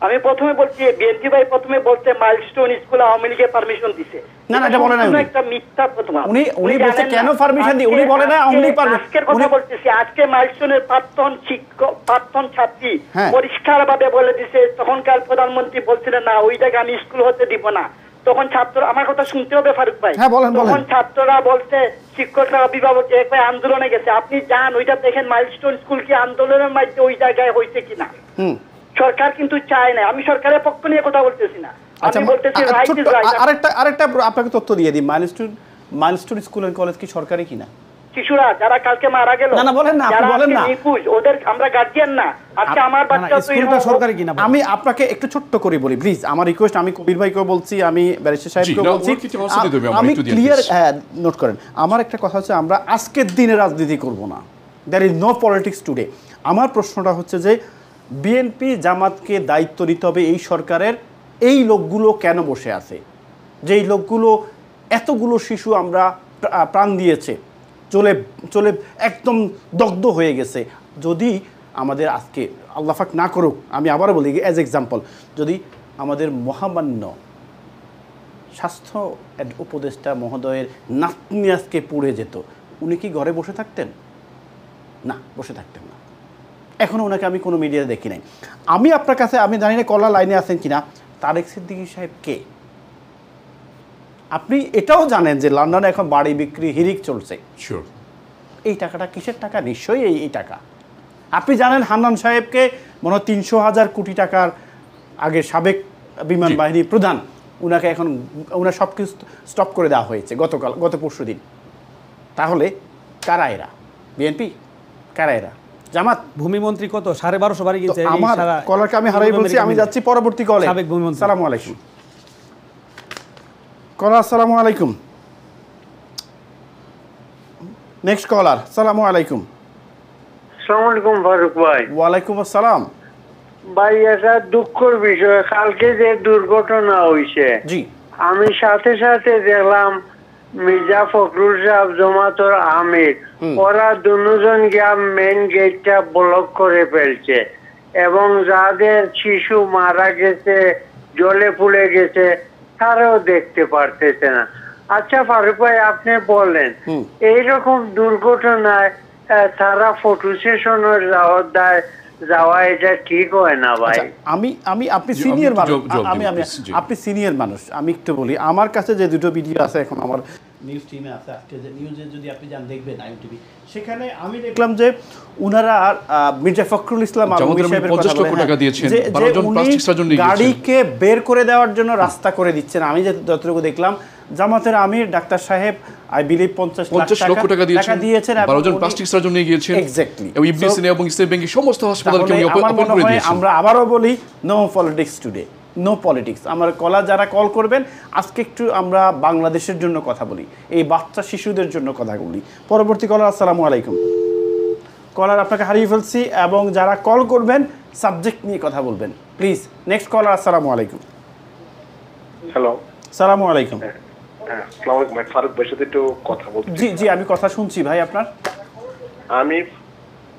আমি প্রথমে বলছি, বিএনপি ভাই প্রথমে বলতে মাইলস্টোন স্কুল আওয়ামী লীগের পারমিশন দিছে। না না, এটা বলে না, একটা মিথ্যা প্রথমে। উনি বলতে কেন পারমিশন দি, উনি বলে না আওয়ামী লীগ পারমিশন। আজকের কথা বলতেছি, আজকে মাইলস্টোনের প্রাক্তন শিক্ষক, প্রাক্তন ছাত্রী পরিষ্কারভাবে বলে দিছে, তখনকার প্রধানমন্ত্রী বলছিলেন না ওই জায়গায় আমি স্কুল হতে দিব না। তখন ছাত্র, আমার কথা শুনতে হবে ফারুক ভাই, তখন ছাত্ররা বলছে, শিক্ষকরা অভিভাবক একবার আন্দোলনে গেছে। আপনি যান ওইটা দেখেন, মাইলস্টোন স্কুল কি আন্দোলনের মাধ্যমে ওই জায়গায় হয়েছে কিনা। সরকার কিন্তু চায় না, আমি সরকারের পক্ষ নিয়ে কথা বলতেছি না, আমি বলতেছি রাইট ইজ রাইট। আরেকটা আপনাকে তথ্য দিয়ে দিই, মাইলস্টোন স্কুল এন্ড কলেজ কি সরকারি কিনা? শিশুরা যারা কালকে মারা গেল, না না বলেন না, আপনি বলেন না, ওদের আমরা গার্জিয়ান না। আজকে আমার বাচ্চা স্কুলটা সরকারি কিনা? আমি আপনাকে একটু ছোট্ট করে বলি প্লিজ, আমার রিকোয়েস্ট, আমি কবির ভাইকেও বলছি, আমি ব্যারিস্টার সাহেবকেও বলছি, আমি ক্লিয়ার নোট করেন। আমার একটা কথা হচ্ছে, আমরা আজকের দিনে রাজনীতি করব না, there is no politics today. আমার প্রশ্নটা হচ্ছে যে বিএনপি জামাতকে দায়িত্ব দিতে হবে এই সরকারের, এই লোকগুলো কেন বসে আছে? যেই লোকগুলো এতগুলো শিশু আমরা প্রাণ দিয়েছে, চলে চলে একদম দগ্ধ হয়ে গেছে। যদি আমাদের আজকে আল্লাহ পাক না করুক, আমি আবারও বলি অ্যাজ এক্সাম্পল, যদি আমাদের মহামান্য স্বাস্থ্য উপদেষ্টা মহোদয়ের নাতনি আজকে পড়ে যেত, উনি কি ঘরে বসে থাকতেন? না, বসে থাকতেন না। এখনও ওনাকে আমি কোনো মিডিয়াতে দেখি নাই। আমি আপনার কাছে, আমি জানি না কলার লাইনে আছেন কিনা, তারেক সিদ্দিকী সাহেব কে? আপনি এটাও জানেন যে লন্ডনে এখন বাড়ি বিক্রি হিরিক চলছে। শিওর। এই টাকাটা কিসের টাকা? নিশ্চয়ই এই টাকা। আপনি জানেন হান্নান সাহেবকে মনে হয় 300,000 কোটি টাকার আগে সাবেক বিমান বাহিনী প্রধান, উনাকে এখন উনার সব কিছু স্টপ করে দেওয়া হয়েছে গত পরশু দিন। তাহলে কারা এরা? বিএনপি? কারা এরা? জামাত? ভূমিমন্ত্রী কত 1250 বাড়ি কিনছে। আমার কলারকে আমি হারাই বলছি, আমি যাচ্ছি পরবর্তী কলে। সাবেক ভূমিমন্ত্রী। আসসালামু আলাইকুম কলার, আসসালামু আলাইকুম। নেক্সট কলার, আসসালামু আলাইকুম। আসসালামু আলাইকুম ফারুক ভাই। ওয়ালাইকুম আসসালাম। ভাই এটা দুঃখের বিষয়, কালকে যে দুর্ঘটনা হয়েছে, জি, আমি সাথে সাথে দেখলাম মির্জা ফখরুল সাহেব, জমাতর আমির, ওরা দুজন গিয়া মেন গেটটা ব্লক করে ফেলছে এবং যাদের শিশু মারা গেছে, জলে পুড়ে গেছে, তারাও দেখতে পারতেছে না। আচ্ছা ফারুক ভাই, আপনি বলেন এইরকম দুর্ঘটনায় তারা ফটো সেশনের যাওয়া এটা ঠিক হয় না ভাই? আপনি সিনিয়র মানুষ, আপনি সিনিয়র মানুষ, আমি একটু বলি। আমার কাছে যে দুটো ভিডিও আছে এখন আমার নিউজ টিমে আছে, আজকে যে নিউজে যদি আপনি যান দেখবেন IUTV, সেখানে আমি দেখলাম যে উনারা মির্জা ফখরুল ইসলাম গাড়িকে বের করে দেওয়ার জন্য রাস্তা করে দিচ্ছেন। আমি যে যতটুকু দেখলাম, জামাতের আমির ডাক্তার সাহেব আই বিলিভ 50 লক্ষ টাকা দিয়েছেন, 12 জন প্লাস্টিক সার্জন নিয়ে গিয়েছেন। এক্স্যাক্টলি। এবং ইবনে সিনা এবং ইসলামী ব্যাংকের সমস্ত হাসপাতালকে উনি ওপেন করে দিয়েছেন। আমরা আবারও বলি, no politics today, no politics. আমার কলা যারা কল করবেন, আজকে একটু আমরা বাংলাদেশের জন্য কথা বলি, এই বাচ্চা শিশুদের জন্য কথা বলি। পরবর্তী কলার, আসসালামু আলাইকুম। কলার আপনাকে হারিয়ে ফেলছি, এবং যারা কল করবেন সাবজেক্ট নিয়ে কথা বলবেন প্লিজ। নেক্সট কলার, আসসালামু আলাইকুম। হ্যালো, আসসালামু আলাইকুম। আসসালামু আলাইকুম ভাই, ফারুক ভাইয়ের সাথে একটু কথা বলতে। জি জি, আমি কথা শুনছি ভাই আপনার। আমি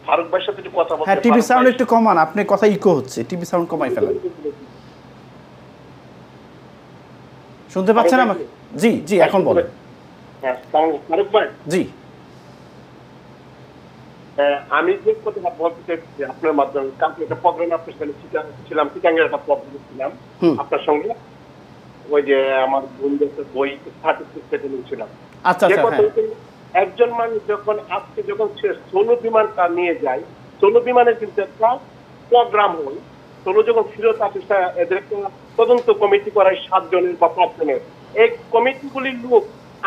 ফারুক ভাইয়ের সাথে একটু কথা বলতে। হ্যাঁ, টিভি সাউন্ড একটু কমান, আপনি কথা ইকো হচ্ছে, টিভি সাউন্ড কমাই ফেলেন। শুনতে পাচ্ছেন আমাকে? জি জি, এখন বলেন। হ্যাঁ, ফারুক ভাই। জি, আমি যে কথা বলতে চাইছি আপনার মাধ্যমে, কালকে একটা প্রোগ্রামে আপনার সাথে ছিলাম, চিটাঙ্গের একটা প্রোগ্রামে ছিলাম আপনার সঙ্গে, ওই যে আমার বন্ধুদের বই সার্টিফিকেট নিয়েছিলাম। আচ্ছা আচ্ছা। একজন মানুষ যখন আজকে যখন সোলো বিমানটা নিয়ে যায়, সোলো বিমানের কিন্তু একটা প্রোগ্রাম হয়, সোলো যখন ফিরত আসে এদের একটা তদন্ত কমিটি করায় 7 জনের বা 5 জনের। এই কমিটিগুলির লোক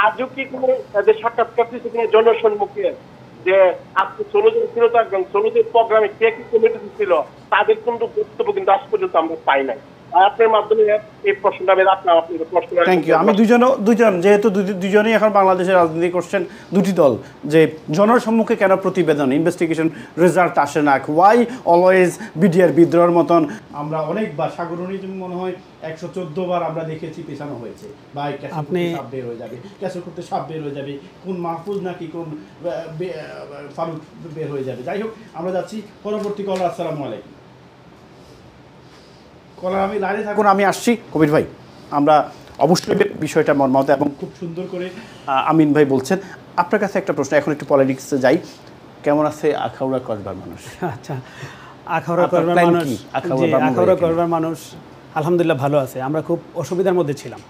আজও কি করে এদের সাক্ষাৎকার দিচ্ছে কিনা জনসম্মুখে, যে আজকে 16 জন ফিরত আসবেন, 16 জন প্রোগ্রামে কে কি কমিটি ছিল, তাদের কিন্তু বক্তব্য কিন্তু আজ পর্যন্ত আমরা পাই নাই। আপনার মাধ্যমে এই প্রশ্নটা আমি রাখলাম। আপনি প্রশ্ন। Thank you. আমি দুজন যেহেতু দুজনেই এখন বাংলাদেশের রাজনীতি করছেন, দুটি দল, যে জনসম্মুখে কেন প্রতিবেদন ইনভেস্টিগেশন রেজাল্ট আসে না, ওয়াই অলওয়েজ বিডিআর বিদ্রোহের মতন আমরা অনেকবার সাগরণী মনে হয় 114 বার আমরা দেখেছি পেছানো হয়েছে, বা আপনি সাপ বের হয়ে যাবে, ক্যাসেল করতে সাপ বের হয়ে যাবে, কোন মাহফুজ নাকি কোন ফারুক বের হয়ে যাবে। যাই হোক, আমরা যাচ্ছি পরবর্তী কলার। আসসালামু আলাইকুম। কলার আমি লাইনে থাকুন, আমি আসছি। কবির ভাই, আমরা অবশ্যই বিষয়টা মর্মাহত এবং খুব সুন্দর করে আমিন ভাই বলছেন। আপনার কাছে একটা প্রশ্ন, এখন একটু পলিটিক্সে যাই। কেমন আছে আখাউড়া কসবার মানুষ? আচ্ছা, আখাউড়া কসবার মানুষ আলহামদুলিল্লাহ ভালো আছে। আমরা খুব অসুবিধার মধ্যে ছিলাম।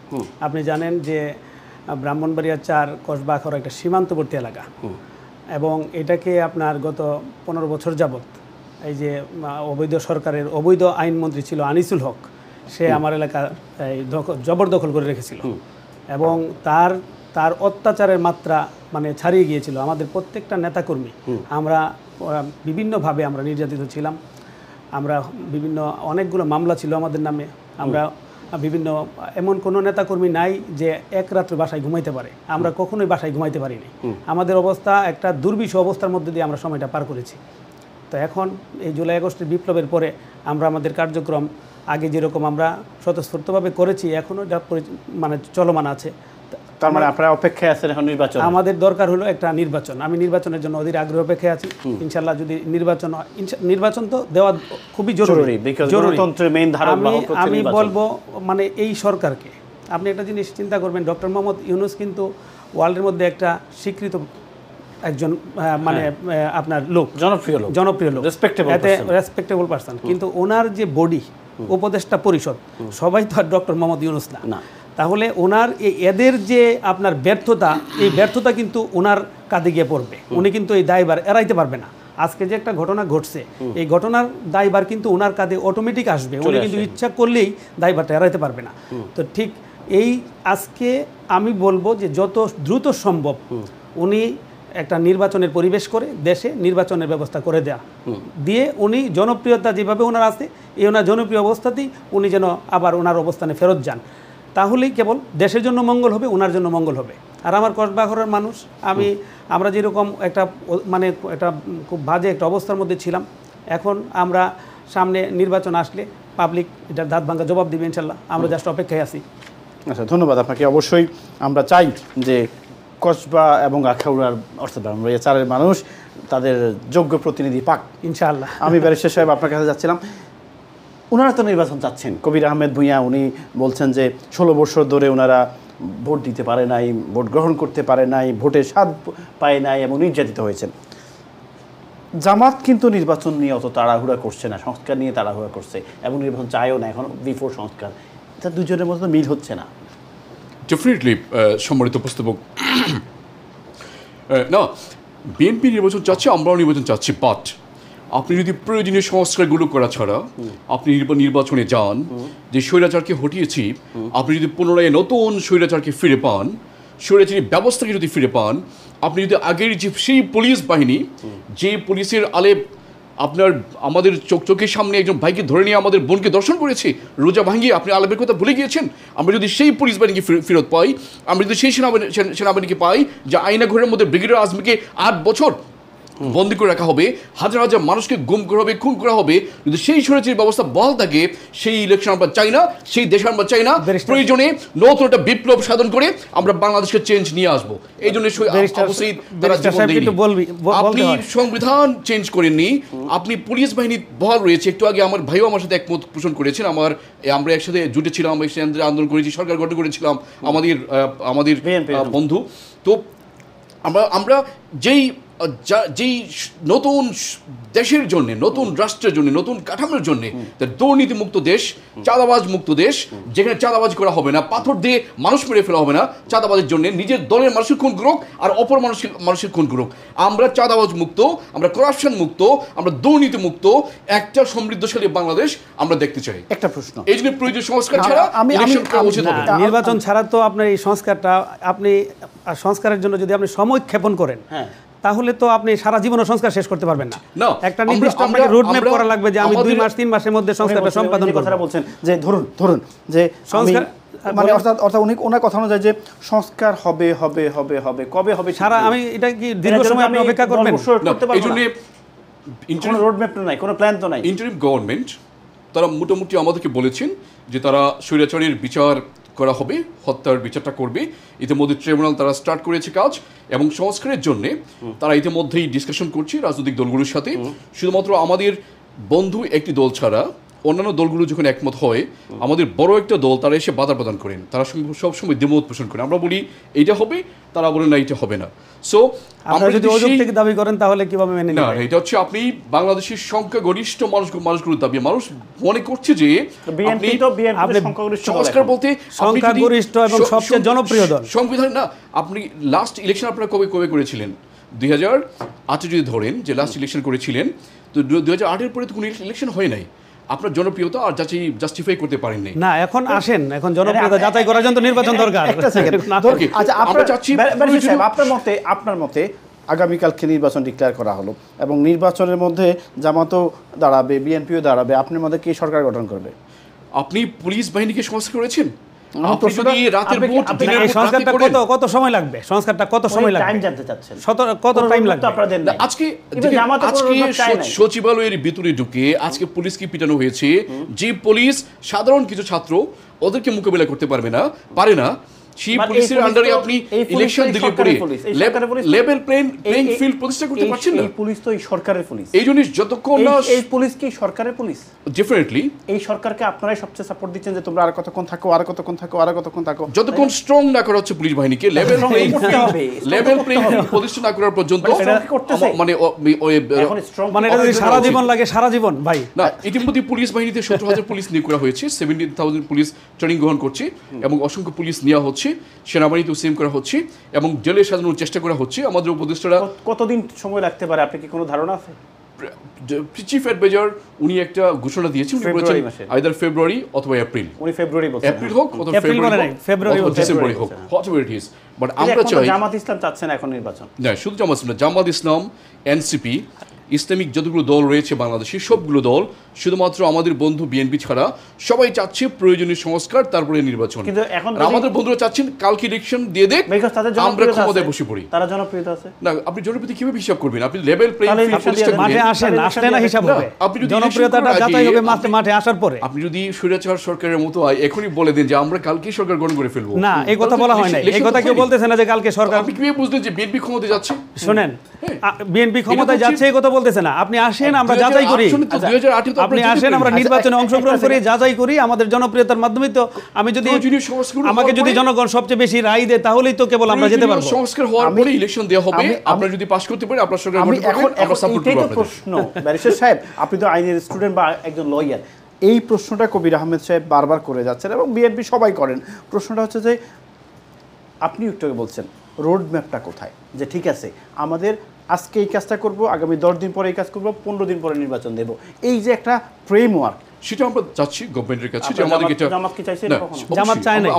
আপনি জানেন যে ব্রাহ্মণবাড়িয়া 4 কসবা আখাউড়া একটা সীমান্তবর্তী এলাকা, এবং এটাকে আপনার গত 15 বছর যাবত এই যে অবৈধ সরকারের অবৈধ আইনমন্ত্রী ছিল আনিসুল হক, সে আমার এলাকা জবরদখল করে রেখেছিল, এবং তার অত্যাচারের মাত্রা মানে ছাড়িয়ে গিয়েছিল। আমাদের প্রত্যেকটা নেতাকর্মী আমরা বিভিন্নভাবে আমরা নির্যাতিত ছিলাম। আমরা অনেকগুলো মামলা ছিল আমাদের নামে। আমরা বিভিন্ন এমন কোনো নেতাকর্মী নাই যে এক রাত্রে বাসায় ঘুমাইতে পারে। আমরা কখনোই বাসায় ঘুমাইতে পারিনি। আমাদের অবস্থা একটা দুর্বিষহ অবস্থার মধ্যে দিয়ে আমরা সময়টা পার করেছি। তো এখন এই জুলাই আগস্টের বিপ্লবের পরে আমরা আমাদের কার্যক্রম আগে যেরকম আমরা স্বতঃস্ফূর্তভাবে করেছি, এখনও মানে চলমান আছে। তার মানে আপনারা অপেক্ষায় আছেন এখন নির্বাচন? আমাদের দরকার হলো একটা নির্বাচন। আমি নির্বাচনের জন্য অধীর আগ্রহ অপেক্ষায় আছি। ইনশাল্লাহ যদি নির্বাচন তো দেওয়া খুবই জরুরি। আমি বলবো মানে এই সরকারকে, আপনি একটা জিনিস চিন্তা করবেন, ডক্টর মোহাম্মদ ইউনূস কিন্তু ওয়ার্ল্ডের মধ্যে একটা স্বীকৃত একজন মানে আপনার লোক, জনপ্রিয় লোক, রেসপেক্টেবল পারসন, কিন্তু ওনার যে বডি উপদেষ্টা পরিষদ সবাই তো আর ডক্টর মোহাম্মদ ইউনূস না। তাহলে ওনার এদের যে আপনার ব্যর্থতা, এই ব্যর্থতা কিন্তু ওনার কাঁধে গিয়ে পড়বে। উনি কিন্তু এই দায়ভার এড়াইতে পারবে না। আজকে যে একটা ঘটনা ঘটছে, এই ঘটনার দায়ভার কিন্তু ওনার কাঁধে অটোমেটিক আসবে। উনি কিন্তু ইচ্ছা করলেই দায়ভারটা এড়াইতে পারবে না। তো ঠিক এই আজকে আমি বলবো যে যত দ্রুত সম্ভব উনি একটা নির্বাচনের পরিবেশ করে দেশে নির্বাচনের ব্যবস্থা করে দিয়ে উনি জনপ্রিয়তা যেভাবে ওনার আছে, এই ওনার জনপ্রিয় অবস্থাতেই উনি যেন আবার ওনার অবস্থানে ফেরত যান। তাহলেই কেবল দেশের জন্য মঙ্গল হবে, ওনার জন্য মঙ্গল হবে। আর আমার কসবাঘরের মানুষ, আমরা যেরকম একটা মানে একটা খুব বাজে একটা অবস্থার মধ্যে ছিলাম, এখন আমরা সামনে নির্বাচন আসলে পাবলিক এটা দাঁত ভাঙা জবাব দিবে ইনশাল্লাহ। আমরা জাস্ট অপেক্ষায় আছি। আচ্ছা, ধন্যবাদ আপনাকে। অবশ্যই আমরা চাই যে কসবা এবং আখাউড়ার অর্থাৎ চারের মানুষ তাদের যোগ্য প্রতিনিধি পাক ইনশাআল্লাহ। আমি ব্যারিস্টার সাহেব আপনার কাছে যাচ্ছিলাম, ওনারা তো নির্বাচন চাচ্ছেন। কবির আহমেদ ভূঁইয়া উনি বলছেন যে 16 বছর ধরে ওনারা ভোট দিতে পারে নাই, ভোট গ্রহণ করতে পারে নাই, ভোটের স্বাদ পায় নাই এবং নির্যাতিত হয়েছেন। জামাত কিন্তু নির্বাচন নিয়ে অত তাড়াহুড়া করছে না, সংস্কার নিয়ে তাড়াহুড়া করছে এবং নির্বাচন চায়ও না এখন বিফোর সংস্কার। এটা দুজনের মধ্যে মিল হচ্ছে না। ডেফিনেটলি সম্মানিত উপস্থাপক, না বিএনপি নির্বাচন চাচ্ছে, আমরাও নির্বাচন চাচ্ছি, বাট আপনি যদি প্রয়োজনীয় সংস্কারগুলো করা ছাড়া আপনি নির্বাচনে যান, যে স্বৈরাচারকে হটিয়েছি, আপনি যদি পুনরায় নতুন স্বৈরাচারকে ফিরে পান, স্বৈরাচারী ব্যবস্থাকে যদি ফিরে পান, আপনি যদি আগের যে সেই পুলিশ বাহিনী, যে পুলিশের আলেপ আপনার আমাদের চোখের সামনে একজন ভাইকে ধরে নিয়ে আমাদের বোনকে দর্শন করেছে, রোজা ভাঙিয়ে আপনি আলেপের কথা ভুলে গিয়েছেন, আমরা যদি সেই পুলিশ বাহিনীকে ফেরত পাই, আমরা যদি সেই সেনাবাহিনীকে পাই, যে আয়না ঘরের মধ্যে ব্রিগেডিয়ার আজমিকে 8 বছর বন্দী করে রাখা হবে, হাজার হাজার মানুষকে গুম করা হবে, খুন করা হবে, যদি সেই স্বৈরাচারী ব্যবস্থা বহাল থাকে, সেই ইলেকশন আমরা চাই না, সেই দেশ আমরা চাই না। প্রয়োজনে নতুন একটা বিপ্লব সাধন করে আমরা বাংলাদেশকে চেঞ্জ নিয়ে আসবো। এই জন্য আপনি সংবিধান চেঞ্জ করেননি, আপনি পুলিশ বাহিনী বহাল রয়েছে। একটু আগে আমার ভাইও আমার সাথে একমত পোষণ করেছেন, আমরা একসাথে জুটেছিলাম, একসাথে আন্দোলন করেছি, সরকার গঠন করেছিলাম, আমাদের বন্ধু। তো আমরা যেই নতুন দেশের জন্য, নতুন রাষ্ট্রের জন্য, নতুন কাঠামোর জন্য, দুর্নীতিমুক্ত দেশ, চাঁদাবাজ মুক্ত দেশ, যেখানে চাঁদাবাজ করা হবে না, পাথর দিয়ে মানুষ মেরে ফেলা হবে না, চাঁদাবাজের জন্য নিজের দলের মানুষের খুন করুক আর অপর মানুষের খুন করুক। আমরা চাঁদাবাজ মুক্ত, আমরা করাপশন মুক্ত, আমরা দুর্নীতি মুক্ত একটা সমৃদ্ধশালী বাংলাদেশ আমরা দেখতে চাই। একটা প্রশ্ন, এই জন্য প্রয়োজন সংস্কার ছাড়া নির্বাচন ছাড়া তো আপনার এই সংস্কারটা, আপনি সংস্কারের জন্য যদি আপনি সময় ক্ষেপণ করেন, তাহলে তো আপনি সারা জীবনে সংস্কার শেষ করতে পারবেন না। একটা নির্দিষ্ট আপনাকে রোডম্যাপ করা লাগবে যে আমি 2 মাস 3 মাসের মধ্যে সংস্কারটা সম্পাদন করব। কথাটা বলছেন যে ধরুন যে সংস্কার মানে অর্থাৎ ওনার কথা অনুযায়ী যে সংস্কার হবে হবে হবে হবে, কবে হবে সারা, আমি এটা কি দীর্ঘ সময় আপনি অপেক্ষা করবেন? এই জন্য কোনো রোডম্যাপ নাই, কোনো প্ল্যান তো নাই। ইন্টারিম গভর্নমেন্ট তারা মোটামুটি আমাদেরকে বলেছেন যে তারা স্বৈরাচারের বিচার করা হবে, হত্যার বিচারটা করবে। ইতিমধ্যে ট্রাইব্যুনাল তারা স্টার্ট করেছে কাজ, এবং সংস্কারের জন্য তারা ইতিমধ্যেই ডিসকাশন করছে রাজনৈতিক দলগুলোর সাথে। শুধুমাত্র আমাদের বন্ধু একটি দল ছাড়া অন্যান্য দলগুলো যখন একমত হয়, আমাদের বড় একটা দল তারা এসে বাধা প্রদান করেন, তারা সবসময় দ্বিমত পোষণ করেন। আমরা বলি এইটা হবে, তারা বলেন না এইটা হবে না। সো আমরা যদি অযৌক্তিক দাবি করেন তাহলে কিভাবে মেনে নেবেন? না, এটা হচ্ছে আপনি বাংলাদেশের সংখ্যাগরিষ্ঠ মানুষগুলোর দাবি। মানুষ মনে করছে যে সংস্কার বলতে সংখ্যাগরিষ্ঠ এবং সবচেয়ে জনপ্রিয় দল সংবিধান না। আপনি লাস্ট ইলেকশন আপনারা কবে করেছিলেন? 2008 যদি ধরেন যে লাস্ট ইলেকশন করেছিলেন, তো 2008-এর পরে তো কোনো ইলেকশন হয় নাই। আপনার জনপ্রিয়তা আর জাস্টিফাই করতে পারেননি। না, এখন আসেন, এখন জনপ্রিয়তা যাচাই করার জন্য নির্বাচন দরকার। আচ্ছা, আপনার মতে আগামীকালকে নির্বাচন ডিক্লেয়ার করা হলো এবং নির্বাচনের মধ্যে জামাতও দাঁড়াবে, বিএনপিও দাঁড়াবে, আপনার মধ্যে কি সরকার গঠন করবে? আপনি পুলিশ বাহিনীকে সংস্কার করেছেন, কত সময় লাগবে? সংস্কারটা কত সময় লাগবে? টাইম জানতে চাচ্ছেন? কত টাইম লাগবে? আজকে সচিবালয়ের ভিতরে ঢুকে আজকে পুলিশকে পিটানো হয়েছে, যে পুলিশ সাধারণ কিছু ছাত্র ওদেরকে মোকাবিলা করতে পারে না, চিফ মানে পুলিশের এই আন্ডারে পুলিশ তো- আপনি এই পুলিশ ইলেকশন তো এই দিলে সরকারের পরে পুলিশ, এই সরকারের পুলিশ তো- লেভেল প্লেইং ফিল্ড প্রতিষ্ঠা করতে পারছেন না। এই পুলিশ তো এই সরকারের পুলিশ। এই জন্য যতক্ষণ না এই পুলিশ কি সরকারের পুলিশ? ডেফিনেটলি এই সরকারকে আপনারাই সবচেয়ে সাপোর্ট দিচ্ছেন যে তোমরা আর কতক্ষণ থাকো, আর কতক্ষণ থাকো, আর কতক্ষণ থাকো। যতক্ষণ স্ট্রং না করা হচ্ছে পুলিশ বাহিনীকে লেভেল strong প্লেইং করতে হবে, লেভেল strong প্লেইং করতে হবে। প্রতিষ্ঠা না করার পর্যন্ত মানে সেটা করতেছে? মানে এখন স্ট্রং মানে এটা যদি সারা জীবন লাগে, সারা জীবন ভাই। না, ইতিমধ্যে পুলিশ বাহিনীতে 17,000 পুলিশ নিয়োগ করা হয়েছে, 17,000 পুলিশ ট্রেনিং গ্রহণ করছে এবং অসংখ্য পুলিশ নেওয়া হচ্ছে, সেনাবাহিনীতেও সেম করা হচ্ছে এবং জেলে সাজানোর চেষ্টা করা হচ্ছে। আমাদের উপদেষ্টারা কতদিন সময় লাগতে পারে, আপনি কি কোনো ধারণা আছে? চিফ অ্যাডভাইজার উনি একটা ঘোষণা দিয়েছেন, উনি বলেছেন ফেব্রুয়ারি মাসে। আইদার ফেব্রুয়ারি অথবা এপ্রিল। উনি ফেব্রুয়ারি বলছেন। এপ্রিল হোক অথবা এপ্রিল বলে নাই, ফেব্রুয়ারি অথবা বলছেন। ডিসেম্বরে হোক, বলছেন। What ever it is, but কিন্তু আমরা এখন তো চাই জামাত ইসলাম চাচ্ছে না এখন নির্বাচন। না, শুধু জামাত ইসলাম না, জামাত ইসলাম, এনসিপি, ইসলামিক যতগুলো দল রয়েছে বাংলাদেশে সবগুলো দল, শুধুমাত্র আমাদের বন্ধু বিএনপি ছাড়া সবাই চাচ্ছে প্রয়োজনীয় সংস্কার, তারপরে নির্বাচন। কিন্তু এখন আর আমাদের বন্ধুরা চাচ্ছেন কালকে ইলেকশন দিয়ে দেখ, Because তাদের আমরা জনপ্রিয়তা ক্ষমতায় আছে। বসে পড়ি। তারা জনপ্রিয়তা আছে। না, আপনি জনপ্রিয়তা কিভাবে হিসাব করবেন? আপনি লেভেল প্লেইং তাহলে ফিল্ড election প্রতিষ্ঠা দিয়ে মাঠে করবেন। আসেন, আসলে না হিসাব হবে। আপনি যদি জনপ্রিয়তাটা election করার যাচাই হবে আগে মাঠে আসার পরে। আপনি যদি স্বৈরাচার সরকারের মতো এখনই বলে দেন যে আমরা কালকে সরকার গঠন করে ফেলবো, না, এই কথা বলা হয় নাই। এই কথা কেউ বলতেছে না যে কালকে সরকার। আপনি কিভাবে বুঝলেন যে বিএনপি ক্ষমতায় যাচ্ছে? শুনেন, বিএনপি ক্ষমতায় এটা যাচ্ছে এই কথা বলতেছে না। আপনি আসেন, আমরা যাচাই করি। 2008 আপনি আসেন, আমরা নির্বাচনে অংশগ্রহণ করি, যাচাই করি আমাদের জনপ্রিয়তার মাধ্যমে। তো আমি যদি প্রয়োজনীয় সংস্কার আমাকে যদি জনগণ সবচেয়ে বেশি রায় দেয় তাহলেই তো কেবল আমরা যেতে পারবো। সংস্কার হওয়ার পরে ইলেকশন দেওয়া হবে, আপনারা যদি পাস করতে পারেন আপনার সরকার আমি গঠন করবেন, আমরা সাপোর্ট এটাই করব তো আপনাদের। প্রশ্ন ব্যারিস্টার সাহেব, আপনি তো আইনের স্টুডেন্ট বা একজন লয়ার, এই প্রশ্নটা কবির আহমেদ সাহেব বারবার করে যাচ্ছেন এবং বিএনপি সবাই করেন। প্রশ্নটা হচ্ছে যে আপনি একটু আগে বলছেন রোড ম্যাপটা কোথায়, যে ঠিক আছে আমাদের আজকে এই কাজটা করব, আগামী 10 দিন পরে এই কাজ করব, 15 দিন পরে নির্বাচন দেব, এই যে একটা ফ্রেমওয়ার্ক, সেটা আমরা চাচ্ছি গভর্নমেন্টের কাছে যে আপনারা আমাদের এটা জামাত কি চাইছে না, কখনো? অবশ্যই। জামাত চায় নাই।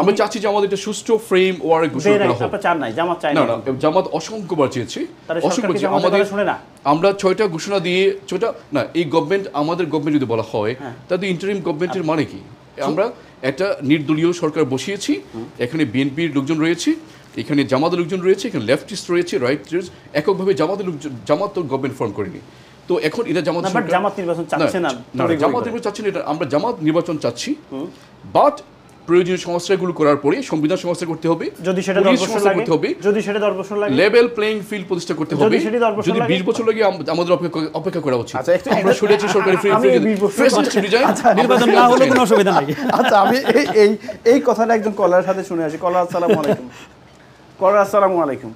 আমরা চাচ্ছি যে আমাদের একটা সুষ্ঠু ফ্রেম ওয়ার্ক ঘোষণা করা হোক। আপনারা চান নাই, জামাত চায় না না। না, জামাত অসংখ্যবার চেয়েছে, তাহলে সরকার অসংখ্য কি চেয়েছে। জামাতের আমাদের কথা শুনে না? আমরা 6টা ঘোষণা দিয়ে 6টা না, এই গভর্নমেন্ট আমাদের গভর্নমেন্ট যদি বলা হয় তাহলে ইন্টারিম গভর্নমেন্টের মানে কি? আমরা একটা নির্দলীয় সরকার বসিয়েছি, এখানে বিএনপির লোকজন রয়েছে, এখানে জামাতের লোকজন রয়েছে, এখানে লেফটিস্ট রয়েছে, রাইটিস্ট, এককভাবে জামাতের লোকজন, জামাত তো গভর্নমেন্ট ফর্ম করেনি। তো এখন এটা জামাত না, but জামাত নির্বাচন চাচ্ছে না, জামাত নির্বাচন চাচ্ছি না, এটা আমরা জামাত নির্বাচন চাচ্ছি, বাট প্রয়োজনীয় সংস্কারগুলো করার পরে সংবিধান সংস্কার করতে হবে, যদি সেটা 10 পুলিশ বছর সংস্কার লাগে, করতে হবে, যদি সেটা 10 বছর লাগে, লেভেল প্লেইং ফিল্ড প্রতিষ্ঠা করতে হবে, যদি সেটি 10 বছর যদি লাগে, 20 বছর লাগে আমাদের অপেক্ষা করা উচিত। আচ্ছা, আমরা সরেছি সরকারি ফ্রি আমি এই 20 বছর আচ্ছা, নির্বাচন না হলে কোনো অসুবিধা নাই। আচ্ছা, আমি এই কথাটা একজন কলারের সাথে শুনে আসি। কলার, আসসালামু আলাইকুম। কলার, আসসালামু আলাইকুম।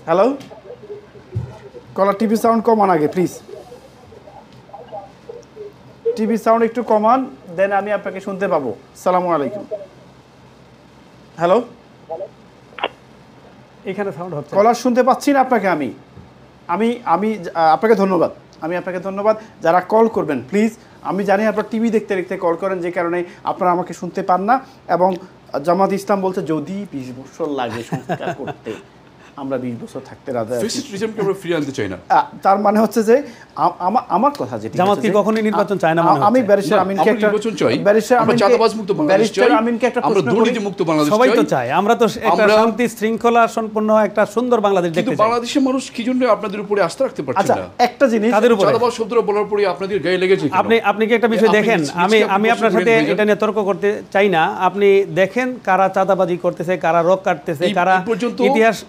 হ্যালো কলার, টিভি সাউন্ড কমান আগে প্লিজ, টিভি সাউন্ড একটু কমান, দেন আমি আপনাকে শুনতে পাবো। আসসালামু আলাইকুম। হ্যালো এখানে সাউন্ড হচ্ছে। কলার, শুনতে পাচ্ছি না আপনাকে। আমি আপনাকে ধন্যবাদ, আপনাকে ধন্যবাদ। যারা কল করবেন প্লিজ, আমি জানি আপনারা টিভি দেখতে দেখতে কল করেন, যে কারণে আপনারা আমাকে শুনতে পান না। এবং জামাত ইসলাম বলছে যদি 20 বছর লাগে সংস্কার করতে, আমরা 20 বছর থাকতে রাজি আছি। ফেসিলিজমকে আমরা ফিরিয়ে আনতে চাই না। তার মানে হচ্ছে যে আমার কথা যেটা জামাত কি কখনোই নির্বাচন চায় না মনে হচ্ছে? আমি ব্যারিস্টার আমিনকে একটা নির্বাচন চাই, ব্যারিস্টার আমরা চাঁদাবাজ মুক্ত বাংলাদেশ চাই, আমিনকে একটা আমরা প্রশ্ন করি। দুর্নীতি মুক্ত বাংলাদেশ সবাই তো চাই। চায়, আমরা তো একটা শান্তি শৃঙ্খলা সম্পন্ন একটা সুন্দর বাংলাদেশ কিন্তু দেখতে চাই। বাংলাদেশের মানুষ কি জন্য আপনাদের উপরে আস্থা রাখতে পারছে আচ্ছা, না? একটা জিনিস, তাদের উপরে চাঁদাবাজ শব্দটা বলার পরে আপনাদের গায়ে লেগেছে কেন? আপনি কি একটা বিষয় আপনি দেখেন, নিশ্চয়ই আমি আপনার সাথে প্রশ্ন করেন, এটা নিয়ে তর্ক করতে চাই না। আপনি দেখেন কারা চাঁদাবাজি করতেছে, কারা রক কাটতেছে, এই কারা পর্যন্ত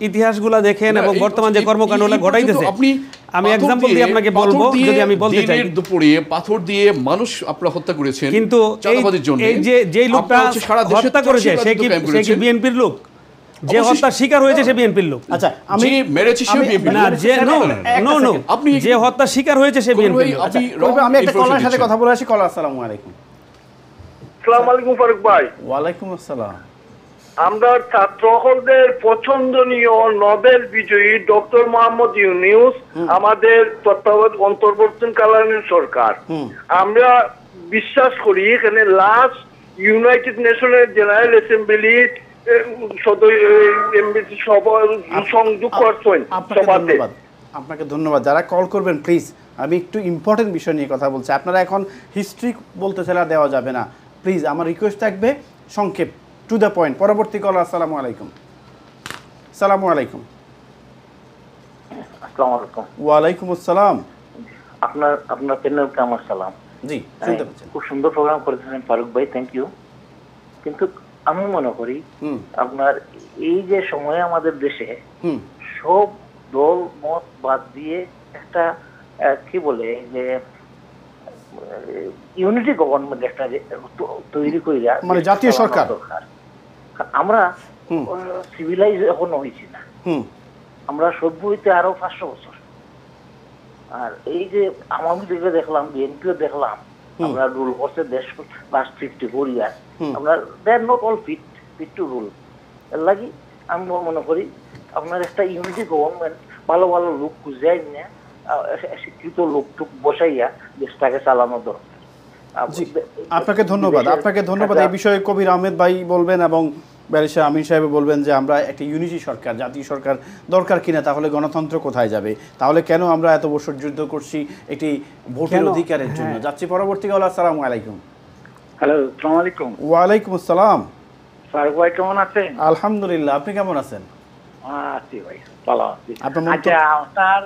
ইতিহাসগুলো দেখেন না, এবং এই বর্তমান যে এই কর্মকাণ্ডগুলো ঘটাইতেছে। আপনি আমি এক্সাম্পল দিয়ে আপনাকে বলবো, যদি আমি বলতে চাই। দিনের দুপুরে পাথর দিয়ে মানুষ আপনারা হত্যা করেছেন কিন্তু চাঁদাবাজির জন্য। এই যে লোকটা আপনারা হচ্ছে সারা দেশে হত্যা করেছে সে কি বিএনপির লোক? যে হত্যার শিকার হয়েছে সে বিএনপির লোক। আচ্ছা, আমি যে মেরেছে সে বিএনপির না, লোক। যে নো আপনি যে হত্যার শিকার হয়েছে সে বিএনপির লোক। আপনি আমি একটা কলার সাথে কথা বলে আসি। কলার, আসসালামু আলাইকুম। আসসালামু আলাইকুম ফারুক ভাই। ওয়ালাইকুম আসসালাম। আমরা ছাত্রহলদের পছন্দনীয় নোবেল বিজয়ী ডক্টর মোহাম্মদ ইউনূস আমাদের তত্ত্বাবধায়ক অন্তর্বর্তীকালীন সরকার। আমরা বিশ্বাস করি এখানে লাস্ট ইউনাইটেড নেশনের জেনারেল অ্যাসেম্বলি সংযোগ করছেন সভাতে। আপনাকে ধন্যবাদ। যারা কল করবেন প্লিজ, আমি একটু ইম্পর্টেন্ট বিষয় নিয়ে কথা বলছি। আপনারা এখন হিস্ট্রি বলতে চাইলে দেওয়া যাবে না, প্লিজ। আমার রিকোয়েস্ট থাকবে সংক্ষেপ, টু দ্য পয়েন্ট। পরবর্তী কল, আসসালামু আলাইকুম। আসসালামু আলাইকুম। আসসালামু আলাইকুম। ওয়ালাইকুম আসসালাম। আপনার প্যানেলকে আমার সালাম। জি, শুনতে পাচ্ছেন। খুব সুন্দর প্রোগ্রাম করেছেন ফারুক ভাই, থ্যাংক ইউ। কিন্তু আমি মনে করি আপনার এই যে সময়ে আমাদের দেশে সব দল মত বাদ দিয়ে একটা কি বলে যে ইউনিটি গভর্নমেন্ট একটা তৈরি করে, মানে জাতীয় সরকার। আমরা সিভিলাইজ এখনো হয়েছি না, আমরা সভ্য হইতে আরো 500 বছর। আর এই যে আওয়ামী লীগকে দেখলাম, বিএনপিও দেখলাম, আমরা রুল করছে দেশ লাস্ট 54 ইয়ার, আমরা they are not all fit to rule. এর লাগি আমি মনে করি আপনার একটা ইউনিটি গভর্নমেন্ট, ভালো ভালো লোক খুঁজাই না, শিক্ষিত লোকটুক বসাইয়া দেশটাকে চালানো দরকার। আপনাকে ধন্যবাদ, আপনাকে ধন্যবাদ। এই বিষয়ে কবির আহমেদ ভাই বলবেন এবং ব্যারিস্টার আমিন সাহেব বলবেন যে আমরা একটা ইউনিটি সরকার, জাতীয় সরকার দরকার কিনা, তাহলে গণতন্ত্র কোথায় যাবে, তাহলে কেন আমরা এত বছর যুদ্ধ করছি এটি ভোটের অধিকারের জন্য। যাচ্ছি পরবর্তী কল। আসসালামু আলাইকুম। হ্যালো, আসসালামু আলাইকুম। ওয়ালাইকুম আসসালাম। ফারুক ভাই কেমন আছেন? আলহামদুলিল্লাহ, আপনি কেমন আছেন? আছি ভাই, ভালো আছি। আচ্ছা, আপনার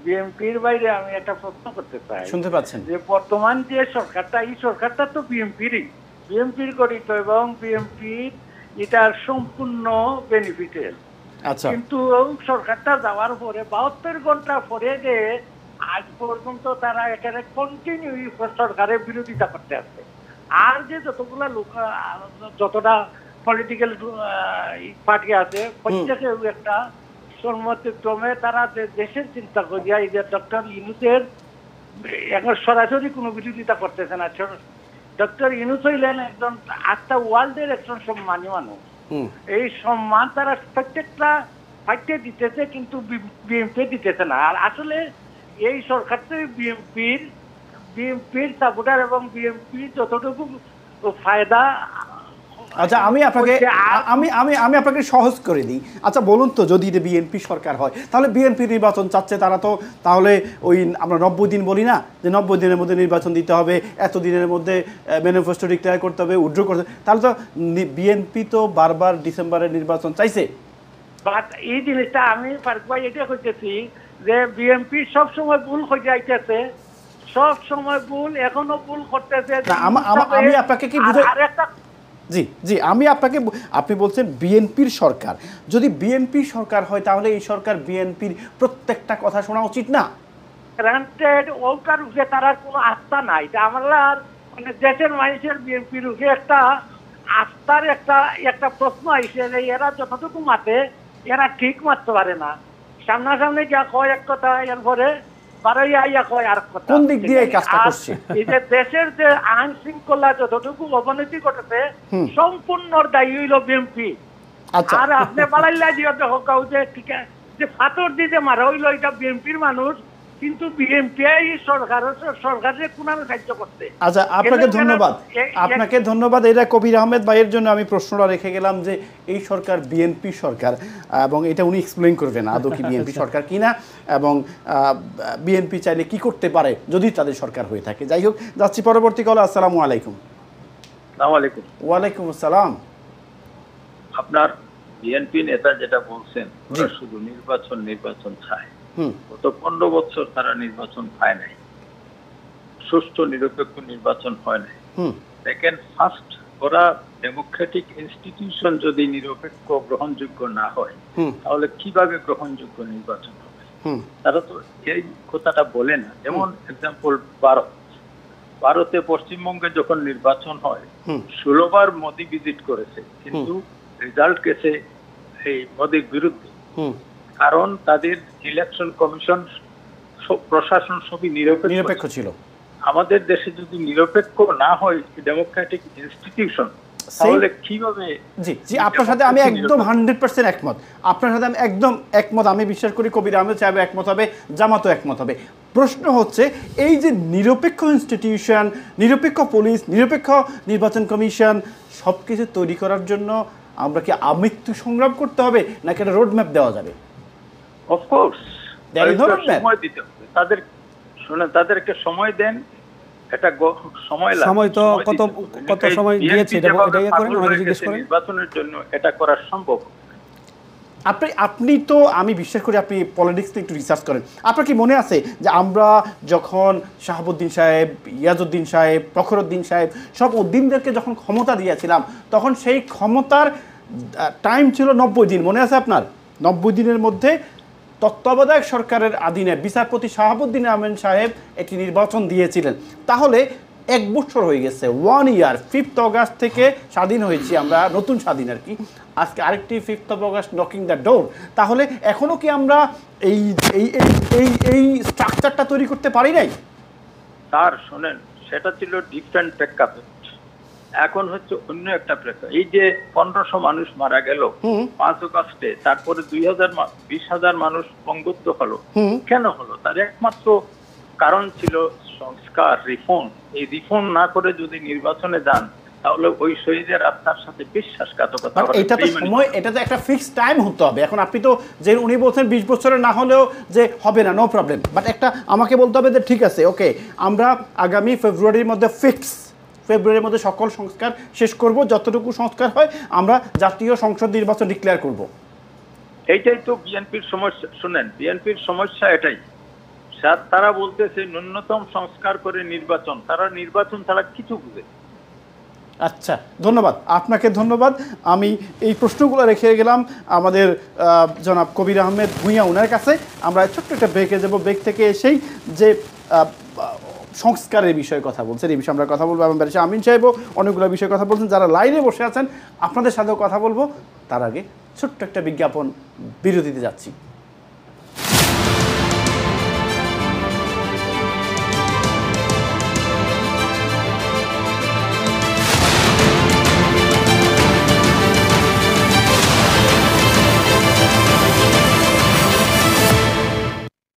বিএনপির বাইরে আমি একটা প্রশ্ন করতে চাই। শুনতে পাচ্ছেন? যে বর্তমান যে সরকারটা, এই সরকারটা তো বিএনপির গঠিত এবং বিএনপির এটার সম্পূর্ণ বেনিফিটের। আচ্ছা, কিন্তু সরকারটা যাওয়ার পরে 72 ঘন্টা পরে যে আজ পর্যন্ত তারা এখানে কন্টিনিউ সরকারের বিরোধিতা করতে আসছে। আর যে যতগুলা লোক, যতটা পলিটিক্যাল পার্টি আছে, প্রত্যেকে একটা সম্মতিক্রমে তারা দেশের চিন্তা করিয়া এই যে ডক্টর ইউনূসের এখন সরাসরি কোনো বিরোধিতা করতেছে না। ডক্টর ইউনূস হইলেন একজন আজটা ওয়ার্ল্ডের একজন সম্মানী মানুষ। এই সম্মান তারা প্রত্যেকটা পার্টি দিতেছে, কিন্তু বিএনপি দিতেছে না। আর আসলে এই সরকার তো বিএনপির সাপোর্টার এবং বিএনপি যতটুকু ফায়দা। আচ্ছা, আমি আপনাকে সহজ করে দিই। আচ্ছা বলুন তো, যদি এটা বিএনপি সরকার হয় তাহলে বিএনপি নির্বাচন চাচ্ছে, তারা তো তাহলে ওই আমরা 90 দিন বলি না, যে 90 দিনের মধ্যে নির্বাচন দিতে হবে, এত দিনের মধ্যে ম্যানিফেস্টো ডিক্লেয়ার করতে হবে, উইথড্র করতে হবে, তাহলে তো বিএনপি তো বারবার ডিসেম্বরের নির্বাচন চাইছে। বাট এই জিনিসটা আমি ফারুক ভাই এটা করতেছি যে বিএনপি সবসময় ভুল হয়ে যাইতেছে, সব সময় ভুল, এখনো ভুল করতেছে। আমি আপনাকে কি বুঝাই? জি, আমি আপনাকে, আপনি বলছেন বিএনপির সরকার, যদি বিএনপি সরকার হয় তাহলে এই সরকার বিএনপির প্রত্যেকটা কথা শোনা উচিত না? গ্রান্টেড, ওটার উপরে তার কোনো আস্থা নাই। আমরা মানে দেশের মানুষের বিএনপির উপরে একটা আস্থার একটা প্রশ্ন আসে যে এরা যতটুকু মাতে এরা ঠিক মারতে পারে না। সামনাসামনি যা কয় এক কথা, এরপরে বারোই আইয়া কয় আর কথা। কোন দিক দিয়ে কাজটা করছে? এই যে দেশের যে আইন শৃঙ্খলা যতটুকু অবনতি ঘটেছে, সম্পূর্ণ দায়ী হইল বিএনপি। আর আপনি বাড়াইলা দিয়ে হোক যে ঠিক আছে, যে ফাতর দিয়ে মারা হইল এটা বিএনপির মানুষ, কিন্তু বিএনপি সরকারের কোন সাহায্য করতে। আচ্ছা, আপনাকে ধন্যবাদ। এটা কবির আহমেদ ভাইয়ের জন্য আমি প্রশ্নটা রেখে গেলাম যে এই সরকার বিএনপি সরকার, এবং এটা উনি এক্সপ্লেইন করবেন আদৌ কি বিএনপি সরকার কিনা, এবং বিএনপি চাইলে কি করতে পারে যদি তাদের সরকার হয়ে থাকে। যাই হোক, যাচ্ছি পরবর্তী কল। আসসালামু আলাইকুম। ওয়ালাইকুম আসসালাম। আপনার বিএনপি নেতা যেটা বলছেন, শুধু নির্বাচন চায়। গত 15 বছর তারা নির্বাচন পায় নাই, সুষ্ঠু নিরপেক্ষ নির্বাচন হয় নাই। সেকেন্ড, ফার্স্ট, ওরা ডেমোক্রেটিক ইনস্টিটিউশন যদি নিরপেক্ষ গ্রহণযোগ্য না হয় তাহলে কিভাবে গ্রহণযোগ্য নির্বাচন হবে? তারা তো এই কথাটা বলে না। যেমন এক্সাম্পল ভারতে পশ্চিমবঙ্গে যখন নির্বাচন হয় 16 বার মোদি ভিজিট করেছে, কিন্তু রেজাল্ট গেছে এই মোদির বিরুদ্ধে। কারণ তাদের ইলেকশন কমিশন, প্রশাসন সবই নিরপেক্ষ ছিল। আমাদের দেশে যদি নিরপেক্ষ না হয় ডেমোক্রেটিক ইনস্টিটিউশন, তাহলে কিভাবে? জি, আপনার সাথে আমি একদম 100% একমত। আপনার সাথে আমি একদম একমত। আমি বিশ্বাস করি কবির আহমেদ সাহেব একমত হবে, জামাতও একমত হবে। প্রশ্ন হচ্ছে এই যে নিরপেক্ষ ইনস্টিটিউশন, নিরপেক্ষ পুলিশ, নিরপেক্ষ নির্বাচন কমিশন সব কিছু তৈরি করার জন্য আমরা কি আমৃত্যু সংগ্রাম করতে হবে, নাকি একটা রোড ম্যাপ দেওয়া যাবে? অফকোর্স সময় দিতে হবে তাদের। শুনেন, তাদেরকে সময় দেন, এটা সময় তো কত সময় দিয়েছে, এটাই করেন, ওনাকে জিজ্ঞেস করেন। নির্বাচনের জন্য এটা করা সম্ভব। আপনি তো আমি বিশ্বাস করি আপনি পলিটিক্স একটু রিসার্চ করেন। আপনার কি মনে আছে যে আমরা যখন শাহাবুদ্দিন সাহেব, ইয়াজউদ্দিন সাহেব, প্রখরউদ্দিন সাহেব সব উদ্দিনদেরকে যখন ক্ষমতা দিয়েছিলাম তখন সেই ক্ষমতার টাইম ছিল 90 দিন, মনে আছে আপনার? 90 দিনের মধ্যে তত্ত্বাবধায়ক সরকারের অধীনে বিচারপতি শাহাবুদ্দিন আহমেদ সাহেব একটি নির্বাচন দিয়েছিলেন। তাহলে 1 বছর হয়ে গেছে, 1 ইয়ার। 5th অগাস্ট থেকে স্বাধীন হয়েছি আমরা, নতুন স্বাধীন আর কি। আজকে আরেকটি 5th of August knocking the door. তাহলে এখনও কি আমরা এই এই এই এই স্ট্রাকচারটা তৈরি করতে পারি নাই? স্যার শোনেন, সেটা ছিল ডিফারেন্ট প্রেক্ষাপট, এখন হচ্ছে অন্য একটা প্রেক্ষাপট। এই যে 1500 মানুষ মারা গেল 5 অগাস্টে, তারপরে 20,000 মানুষ পঙ্গুত্ব হলো, কেন হলো? তার একমাত্র কারণ ছিল সংস্কার, রিফর্ম। এই রিফর্ম না করে যদি নির্বাচনে যান তাহলে ওই শহীদের আত্মার সাথে বিশ্বাসঘাতকতা হবে। এটা তো সময়, এটা তো একটা ফিক্সড টাইম হতে হবে। এখন আপনি তো যে উনি বলছেন 20 বছরের না হলেও যে হবে না, নো প্রবলেম, বাট একটা আমাকে বলতে হবে যে ঠিক আছে, ওকে, আমরা আগামী ফেব্রুয়ারির মধ্যে ফেব্রুয়ারির মধ্যে সকল সংস্কার শেষ করব, যতটুকু সংস্কার হয় আমরা জাতীয় সংসদ নির্বাচন ডিক্লেয়ার করব। এইটাই তো বিএনপির সমস্যা। শুনেন, বিএনপির সমস্যা এটাই, তারা বলতেছে ন্যূনতম সংস্কার করে নির্বাচন, তারা নির্বাচন ছাড়া কিছু বুঝে। আচ্ছা, ধন্যবাদ আপনাকে, ধন্যবাদ। আমি এই প্রশ্নগুলো রেখে গেলাম আমাদের জনাব কবির আহমেদ ভূঁইয়া ওনার কাছে। আমরা ছোট্ট একটা ব্রেকে যাব, ব্রেক থেকে এসেই যে সংস্কারের বিষয়ে কথা বলছেন, এই বিষয়ে আমরা কথা বলবো। এবং ব্যারিস্টার আমিন সাহেবও অনেকগুলো বিষয়ে কথা বলছেন, যারা লাইনে বসে আছেন আপনাদের সাথেও কথা বলবো। তার আগে ছোট্ট একটা বিজ্ঞাপন, বিরতিতে যাচ্ছি।